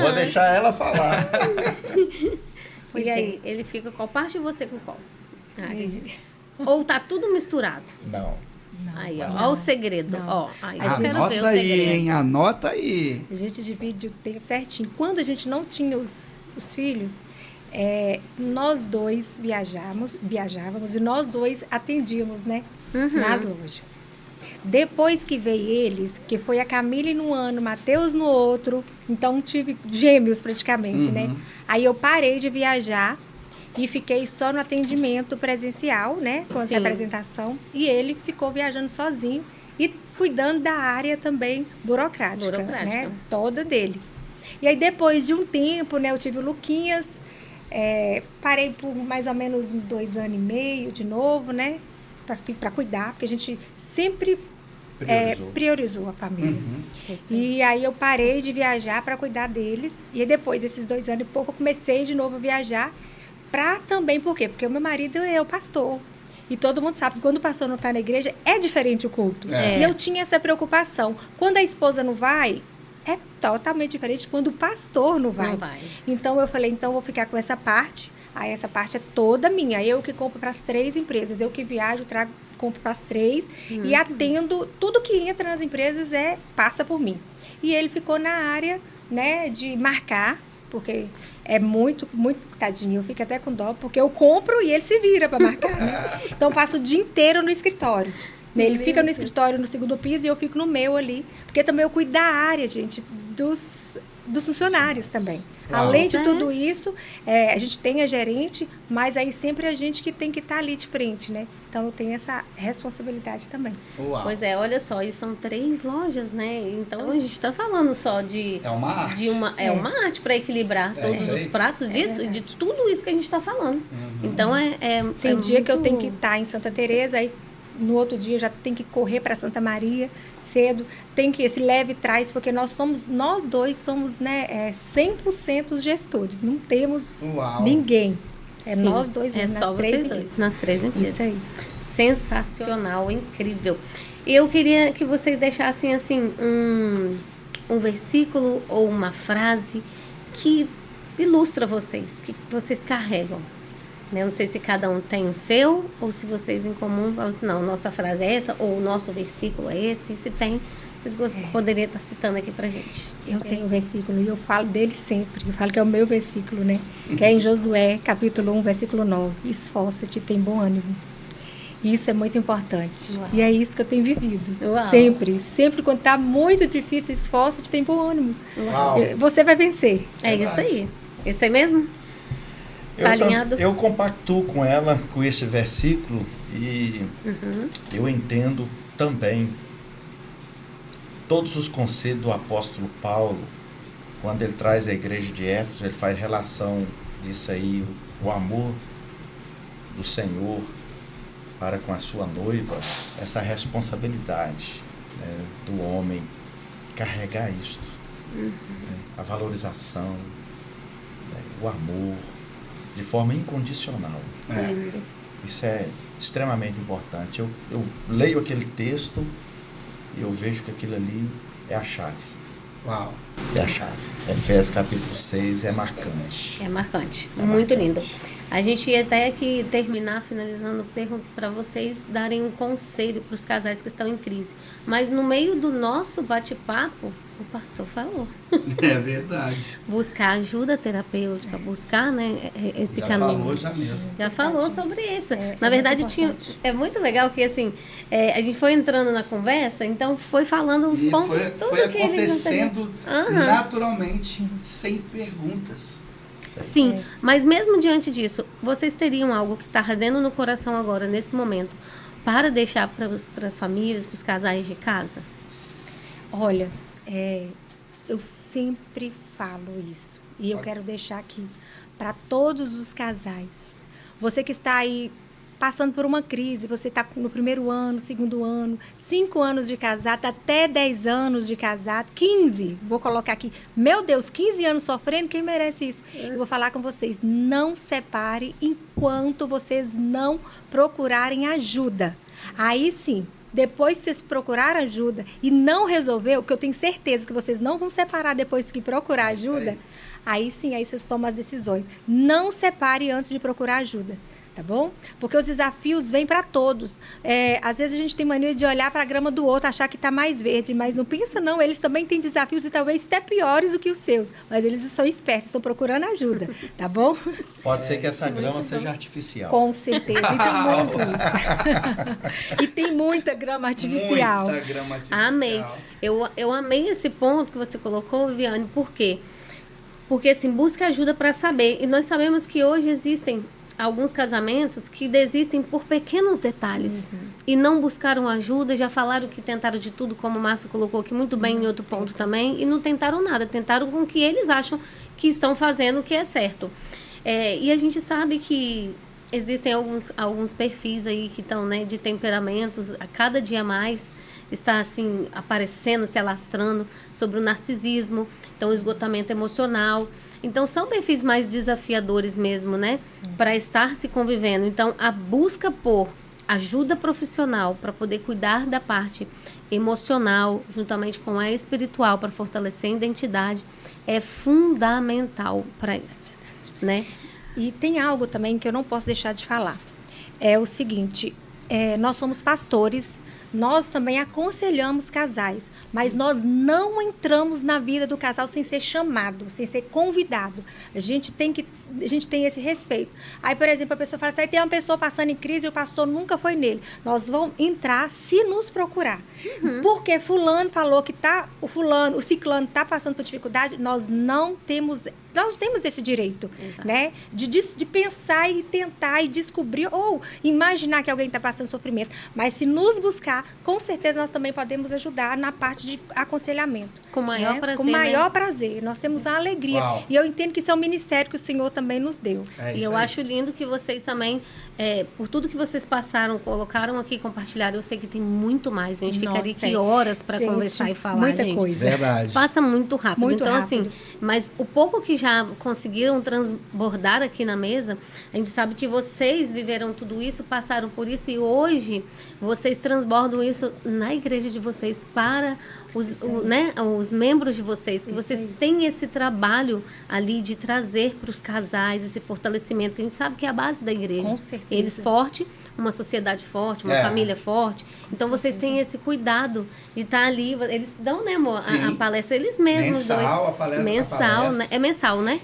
Vou deixar ela falar. E aí, ele fica qual parte e você com qual? Ou tá tudo misturado? Não. Aí, ó o segredo. Ó, aí, anota aí, hein? Anota aí. A gente divide o tempo certinho. Quando a gente não tinha os filhos, nós dois viajávamos e nós dois atendíamos, né? Nas lojas. Depois que veio eles, que foi a Camille num ano, Mateus no outro, então tive gêmeos praticamente, né? Aí eu parei de viajar e fiquei só no atendimento presencial, né? Com essa apresentação. E ele ficou viajando sozinho e cuidando da área também burocrática. Né? Toda dele. E aí, depois de um tempo, né? Eu tive o Luquinhas. Parei por mais ou menos uns 2 anos e meio de novo, né? Para cuidar, porque a gente sempre priorizou a família. E aí, eu parei de viajar para cuidar deles. E depois desses 2 anos e pouco, eu comecei de novo a viajar. Também, por quê? Porque o meu marido é o pastor. E todo mundo sabe que quando o pastor não está na igreja, é diferente o culto. E eu tinha essa preocupação. Quando a esposa não vai, é totalmente diferente quando o pastor não vai. Então, eu falei, então, eu vou ficar com essa parte. Aí, essa parte é toda minha. Eu que compro para as 3 empresas. Eu que viajo, compro para as 3. E atendo, tudo que entra nas empresas passa por mim. E ele ficou na área, né, de marcar, porque é muito, muito, tadinho, eu fico até com dó, porque eu compro e ele se vira para marcar, né? Então, eu passo o dia inteiro no escritório. Ele fica no escritório, no 2º piso, e eu fico no meu ali. Porque também eu cuido da área, gente, dos funcionários também. Além de tudo isso, a gente tem a gerente, mas aí sempre a gente que tem que estar ali de frente, né? Então, eu tenho essa responsabilidade também. Pois olha só, e são 3 lojas, né? Então, a gente está falando só de... É uma arte. Uma arte para equilibrar todos os pratos disso, de tudo isso que a gente está falando. Então, tem dia que eu tenho que estar em Santa Teresa, aí no outro dia já tem que correr para Santa Maria cedo, tem que esse leve traz, porque nós dois somos, né, 100% gestores, não temos ninguém. Nós dois mesmo, nas 3 empresas. Nas 3 empresas. Isso aí. Sensacional, incrível. Eu queria que vocês deixassem assim um versículo ou uma frase que ilustra vocês, que vocês carregam. Eu não sei se cada um tem o seu, ou se vocês em comum falam assim, não, nossa frase é essa, ou o nosso versículo é esse. Se tem, vocês poderiam estar citando aqui pra gente. Eu tenho o versículo e eu falo dele sempre. Eu falo que é o meu versículo, né? Que é em Josué, capítulo 1, versículo 9. Esforça-te, tem bom ânimo. Isso é muito importante. E é isso que eu tenho vivido. Sempre quando está muito difícil, esforça-te, tem bom ânimo. Você vai vencer. Isso aí. Isso aí mesmo? Tá alinhado? Eu compactuo com ela, com esse versículo, e eu entendo também todos os conselhos do apóstolo Paulo, quando ele traz a igreja de Éfeso, ele faz relação disso aí, o amor do Senhor para com a sua noiva, essa responsabilidade, né, do homem carregar isto, né, a valorização, né, o amor, de forma incondicional. Isso é extremamente importante. Eu leio aquele texto e eu vejo que aquilo ali é a chave. É a chave. Efésios capítulo 6 é marcante. É marcante. Muito lindo. A gente ia até aqui terminar, finalizando, para vocês darem um conselho para os casais que estão em crise. Mas no meio do nosso bate-papo, o pastor falou. É verdade. Buscar ajuda terapêutica, buscar, né, esse caminho. Já falou sobre isso. Na verdade, é muito legal que, assim, a gente foi entrando na conversa, então foi falando os pontos, tudo foi que ele acontecendo naturalmente, sem perguntas. Sim, mas mesmo diante disso, vocês teriam algo que está ardendo no coração agora, nesse momento, para deixar para as famílias, para os casais de casa? Olha, eu sempre falo isso. E eu quero deixar aqui para todos os casais. Você que está aí passando por uma crise, você está no primeiro ano, segundo ano, 5 anos de casado, até 10 anos de casado, 15, vou colocar aqui, meu Deus, 15 anos sofrendo, quem merece isso? Eu vou falar com vocês, não separe enquanto vocês não procurarem ajuda. Aí sim, depois que vocês procuraram ajuda e não resolveu, porque eu tenho certeza que vocês não vão separar depois que procurar ajuda, aí sim, aí vocês tomam as decisões. Não separe antes de procurar ajuda. Tá bom? Porque os desafios vêm para todos. Às vezes a gente tem mania de olhar para a grama do outro, achar que está mais verde, mas não pensa não, eles também têm desafios e talvez até piores do que os seus. Mas eles são espertos, estão procurando ajuda, tá bom? Pode ser que essa grama seja artificial. Com certeza, e tem muito isso. E tem muita grama artificial. Muita grama artificial. Amei. Eu amei esse ponto que você colocou, Viviane, por quê? Porque, assim, busca ajuda para saber. E nós sabemos que hoje existem alguns casamentos que desistem por pequenos detalhes e não buscaram ajuda, já falaram que tentaram de tudo, como o Márcio colocou aqui muito bem em outro ponto também, e não tentaram nada, tentaram com o que eles acham que estão fazendo o que é certo. E a gente sabe que existem alguns perfis aí que estão, né, de temperamentos, a cada dia mais está assim aparecendo, se alastrando sobre o narcisismo, então o esgotamento emocional. Então são perfis mais desafiadores mesmo, né, para estar se convivendo. Então a busca por ajuda profissional para poder cuidar da parte emocional, juntamente com a espiritual, para fortalecer a identidade, é fundamental para isso, né? E tem algo também que eu não posso deixar de falar. É o seguinte, nós somos pastores, nós também aconselhamos casais, mas nós não entramos na vida do casal sem ser chamado, sem ser convidado. A gente tem esse respeito. Aí, por exemplo, a pessoa fala assim, tem uma pessoa passando em crise e o pastor nunca foi nele. Nós vamos entrar se nos procurar. Porque fulano falou que o ciclano está passando por dificuldade, nós não temos esse direito, né? De pensar e tentar e descobrir ou imaginar que alguém está passando sofrimento. Mas se nos buscar, com certeza nós também podemos ajudar na parte de aconselhamento. Com maior prazer. Com maior prazer. Nós temos a alegria. Uau. E eu entendo que isso é um ministério que o Senhor também nos deu. E eu acho lindo que vocês também, por tudo que vocês passaram, colocaram aqui, compartilharam, eu sei que tem muito mais. A gente ficaria aqui horas para conversar e falar, muita gente. coisa. Verdade. Passa muito rápido. Muito então, rápido. assim, mas o pouco que já conseguiram transbordar aqui na mesa, a gente sabe que vocês viveram tudo isso, passaram por isso e hoje vocês transbordam isso na igreja de vocês para os membros de vocês, que vocês têm esse trabalho ali de trazer para os casais esse fortalecimento, que a gente sabe que é a base da igreja. Com certeza. Eles forte, uma sociedade forte, uma família forte. Então, vocês têm esse cuidado de estar ali. Eles dão, né, amor, a palestra, eles mesmos. Mensal, a palestra. Mensal, né? É mensal, né?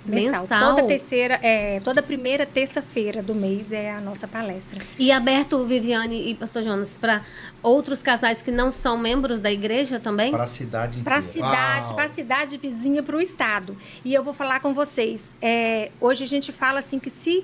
Mensal. Toda primeira terça-feira do mês é a nossa palestra. E aberto, Viviane e Pastor Jonas, para outros casais que não são membros da igreja também? Para a cidade inteira. Para a cidade vizinha, para o estado. E eu vou falar com vocês. Hoje a gente fala assim que se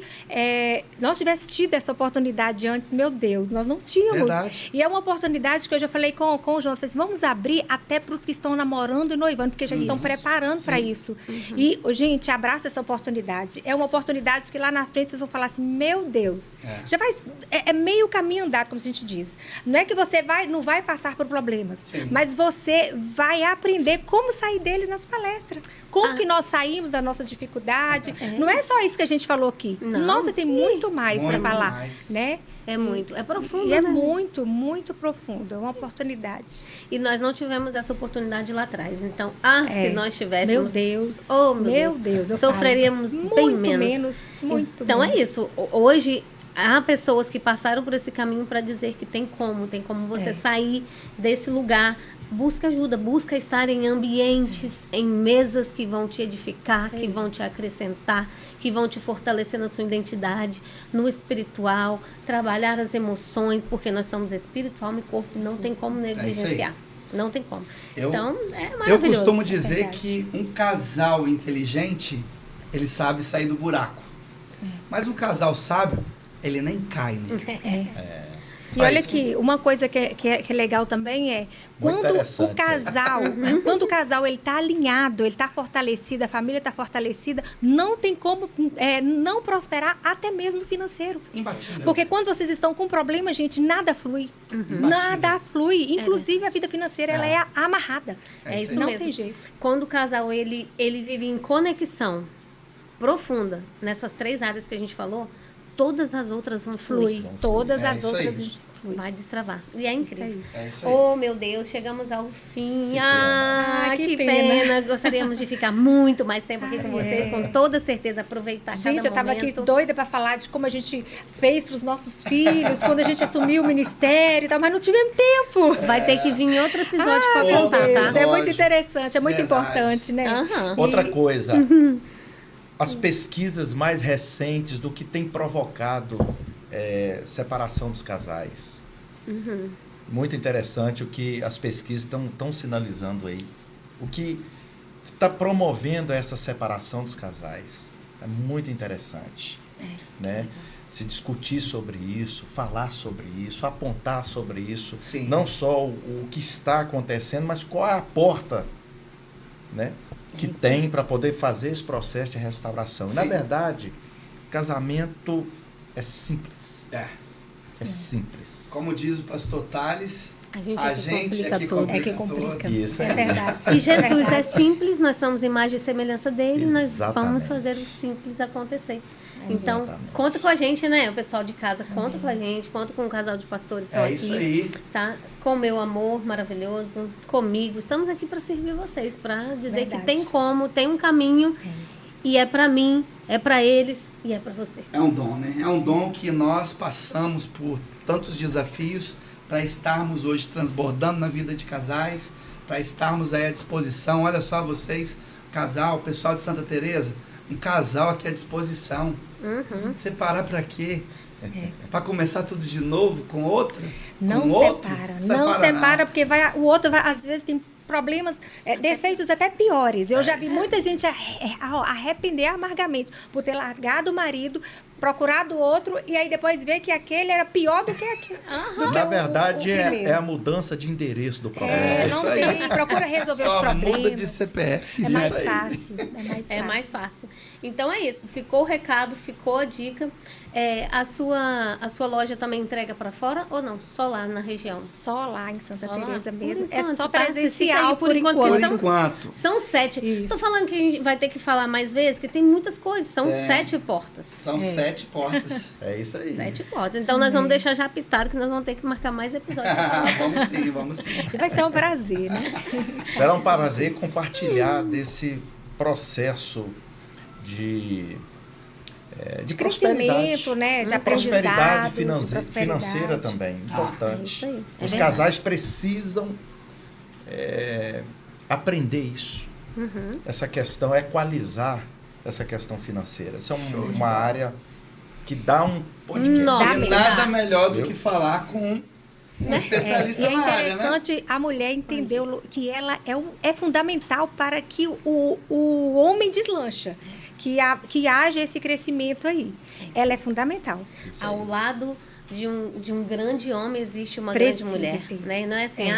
nós tivéssemos tido essa oportunidade antes, meu Deus, nós não tínhamos. Verdade. E é uma oportunidade que eu já falei com o João, falei assim, vamos abrir até para os que estão namorando e noivando, porque já estão preparando para isso. E, gente, abraça essa oportunidade. É uma oportunidade que lá na frente vocês vão falar assim, meu Deus, já vai, é meio caminho andado, como a gente diz. Não é que você não vai passar por problemas, mas você vai aprender como sair deles nas palestras. Como que nós saímos da nossa dificuldade. Não é só isso que a gente falou aqui. Não. Nossa, tem muito mais para falar, né? É profundo, E né? é muito, muito profundo. É uma oportunidade. E nós não tivemos essa oportunidade lá atrás. Então, se nós tivéssemos... Meu Deus. Meu Deus. Eu sofreríamos falo, bem muito menos. Muito então, menos. é isso. Hoje, há pessoas que passaram por esse caminho para dizer que tem como você sair desse lugar. Busca ajuda, busca estar em ambientes, em mesas que vão te edificar, que vão te acrescentar, que vão te fortalecer na sua identidade, no espiritual, trabalhar as emoções, porque nós somos espírito, alma e corpo, não tem como negligenciar. Não tem como. Então, é maravilhoso. Eu costumo dizer que um casal inteligente, ele sabe sair do buraco. Mas um casal sábio, ele nem cai nele. E olha aqui, uma coisa que é legal também é Muito quando interessante o casal, quando o casal ele tá alinhado, ele tá fortalecido, a família tá fortalecida, não tem como não prosperar até mesmo no financeiro. Imbatível. Porque quando vocês estão com problema, gente, nada flui. Nada flui. Inclusive a vida financeira ela é amarrada. É isso não mesmo. tem jeito. Quando o casal ele vive em conexão profunda nessas 3 áreas que a gente falou, todas as outras vão fluir. Flui. Todas É as isso outras aí. a gente flui. Vai destravar. E é incrível. Isso É isso aí. Oh, meu Deus, chegamos ao fim. Que Ah, pena. que Que pena. Gostaríamos de ficar muito mais tempo aqui com vocês, com toda certeza, aproveitar Gente, cada eu tava aqui momento. doida para falar de como a gente fez para os nossos filhos, quando a gente assumiu o ministério e tal, mas não tivemos tempo. Vai ter que vir em outro episódio para meu contar, Deus. tá? É muito Episódio. interessante, é muito Verdade. importante, né? Aham. Outra coisa, as pesquisas mais recentes do que tem provocado separação dos casais. Muito interessante o que as pesquisas estão sinalizando aí. O que está promovendo essa separação dos casais. É muito interessante. Né? Se discutir sobre isso, falar sobre isso, apontar sobre isso. Sim. Não só o que está acontecendo, mas qual é a porta, né, que tem para poder fazer esse processo de restauração. Sim. Na verdade, casamento é simples. É. Simples. Como diz o pastor Tales, A gente a é que gente complica é que tudo. complica, É que complica. tudo. Isso É aí. verdade. E Jesus é verdade. simples, nós somos imagem e semelhança dele, nós Exatamente. vamos fazer o simples acontecer. Então, Exatamente. conta com a gente, né? O pessoal de casa, conta com a gente, conta com o casal de pastores que estão É aqui. isso aí. Tá? Com o meu amor maravilhoso, comigo. Estamos aqui para servir vocês, para dizer Verdade. que tem como, tem um caminho. E é para mim, é para eles e é para você. É um dom, né? É um dom que nós passamos por tantos desafios para estarmos hoje transbordando na vida de casais, para estarmos aí à disposição. Olha só vocês, casal, pessoal de Santa Teresa, um casal aqui à disposição. Separar para quê? Para começar tudo de novo com outra? Não com outro? separa. Não separa, porque o outro vai, às vezes, tem problemas, defeitos até piores. Eu já vi muita gente arrepender amargamente por ter largado o marido, procurado outro, e aí depois ver que aquele era pior do que aquele. do que Na o verdade, primeiro. é a mudança de endereço do problema. Não isso aí. tem, procura resolver os Só problemas. muda de CPF. É isso mais aí. fácil. É mais fácil. É mais fácil. Então é isso. Ficou o recado, ficou a dica. A sua loja também entrega para fora ou não? Só lá na região? Só lá em Santa Só lá? Teresa Por mesmo. É enquanto, só tá? presencial Fica aí por enquanto. Por são- enquanto. São 7. Isso. Tô falando que a gente vai ter que falar mais vezes, que tem muitas coisas. São 7 portas. São 7 portas. É isso aí. 7 portas. Então nós vamos deixar já pitado que nós vamos ter que marcar mais episódios. pra falar sobre Vamos sim, vamos sim. E vai ser um prazer, né? Será um prazer compartilhar desse processo de prosperidade. Crescimento, né? De Prosperidade aprendizado, de financeira prosperidade. também, É importante. isso aí. É Os verdade. casais precisam aprender isso. Essa questão, equalizar essa questão financeira. Essa é uma área que dá um podcast. Nossa. E nada melhor do que falar com um E especialista é na área, né? interessante a mulher entender que ela é fundamental para que o homem deslancha, que haja esse crescimento aí. Ela é fundamental. Ao lado de um grande homem existe uma Precisa grande mulher, ter. né? Não é assim,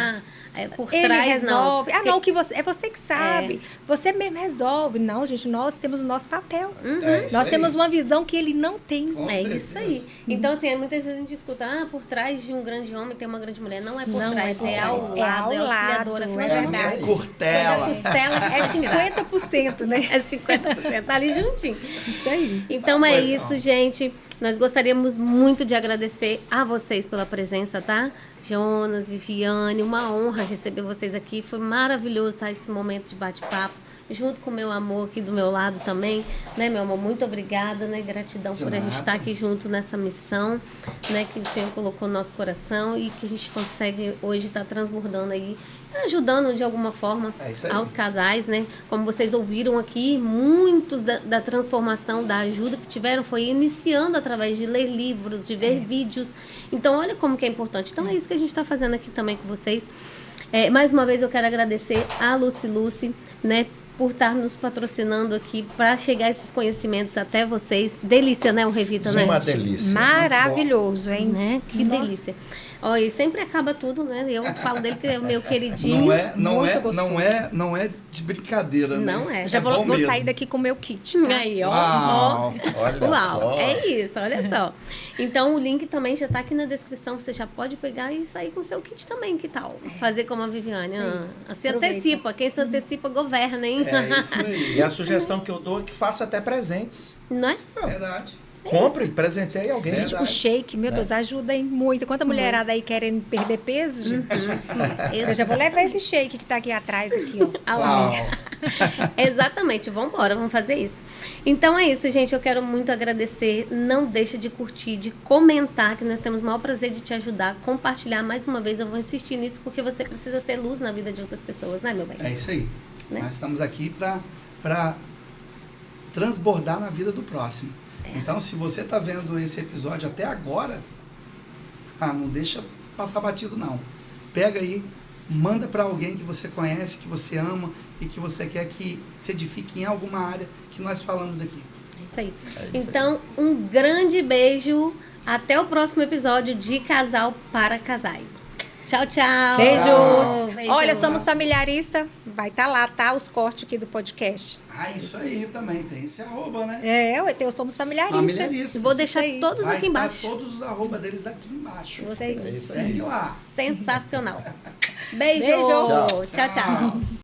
por Ele trás resolve. não. Não, que é você que sabe. Você mesmo resolve. Não, gente, nós temos o nosso papel. É isso Nós aí. temos uma visão que ele não tem. Com É certeza. isso aí. Então, assim, muitas vezes a gente escuta, por trás de um grande homem tem uma grande mulher. Não é por Não trás, é por é ao trás. lado, é É ao auxiliadora, lado, afinal é de É a contas. minha verdade. costela. Quando a costela É 50%, né? É 50%, tá ali juntinho. Isso aí. Então Tá é bom, isso, então. gente. Nós gostaríamos muito de agradecer a vocês pela presença, tá? Jonas, Viviane, uma honra receber vocês aqui. Foi maravilhoso estar esse momento de bate-papo, junto com o meu amor aqui do meu lado também, né, meu amor? Muito obrigada, né? Gratidão De por a gente nada. estar aqui junto nessa missão, né? Que o Senhor colocou no nosso coração e que a gente consegue hoje estar transbordando aí ajudando de alguma forma É isso aí. aos casais, né? Como vocês ouviram aqui, muitos da transformação, da ajuda que tiveram foi iniciando através de ler livros, de ver vídeos. Então, olha como que é importante. Então, é isso que a gente está fazendo aqui também com vocês. Mais uma vez, eu quero agradecer a Lucy, né? Por estar nos patrocinando aqui para chegar esses conhecimentos até vocês. Delícia, né, o Revita, Sim, né? uma delícia. Maravilhoso, hein? Né? Que Nossa. delícia. Olha, e sempre acaba tudo, né? Eu falo dele que é o meu queridinho. Não é de brincadeira, né? Não é. Eu já bom vou mesmo. sair daqui com o meu kit, tá? Aí, ó. Uau. Olha Uau, só. é isso, olha só. Então o link também já tá aqui na descrição, você já pode pegar e sair com o seu kit também, que tal? Fazer como a Viviane. Se Aproveita. antecipa, quem se antecipa governa, hein? É isso aí. E a sugestão que eu dou é que faça até presentes. Não é? Verdade. Compre, presenteie alguém. Verdade. O shake, meu Deus, ajuda hein, muito. Quanta mulherada aí querendo perder peso, gente. Eu já vou levar esse shake que tá aqui atrás, aqui, ó. Ah lá. Uau. Exatamente, vamos embora, vamos fazer isso. Então é isso, gente, eu quero muito agradecer. Não deixa de curtir, de comentar, que nós temos o maior prazer de te ajudar, compartilhar. Mais uma vez, eu vou insistir nisso, porque você precisa ser luz na vida de outras pessoas, né, meu bem? É isso aí. Né? Nós estamos aqui para transbordar na vida do próximo. Então, se você está vendo esse episódio até agora, não deixa passar batido, não. Pega aí, manda para alguém que você conhece, que você ama e que você quer que se edifique em alguma área que nós falamos aqui. É isso aí. É isso Então, um grande beijo. Até o próximo episódio de Casal para Casais. Tchau, tchau. Beijos. Beijo. Olha, somos familiaristas. Vai estar lá, tá? Os cortes aqui do podcast. Isso aí também, tem esse arroba, né? Eu somos familiaristas. Familiaristas. Vou deixar Isso aí. todos Vai aqui estar embaixo. todos os arroba deles aqui embaixo. Vocês. É isso Segue lá. Sensacional. Beijo. Beijo. Tchau, tchau.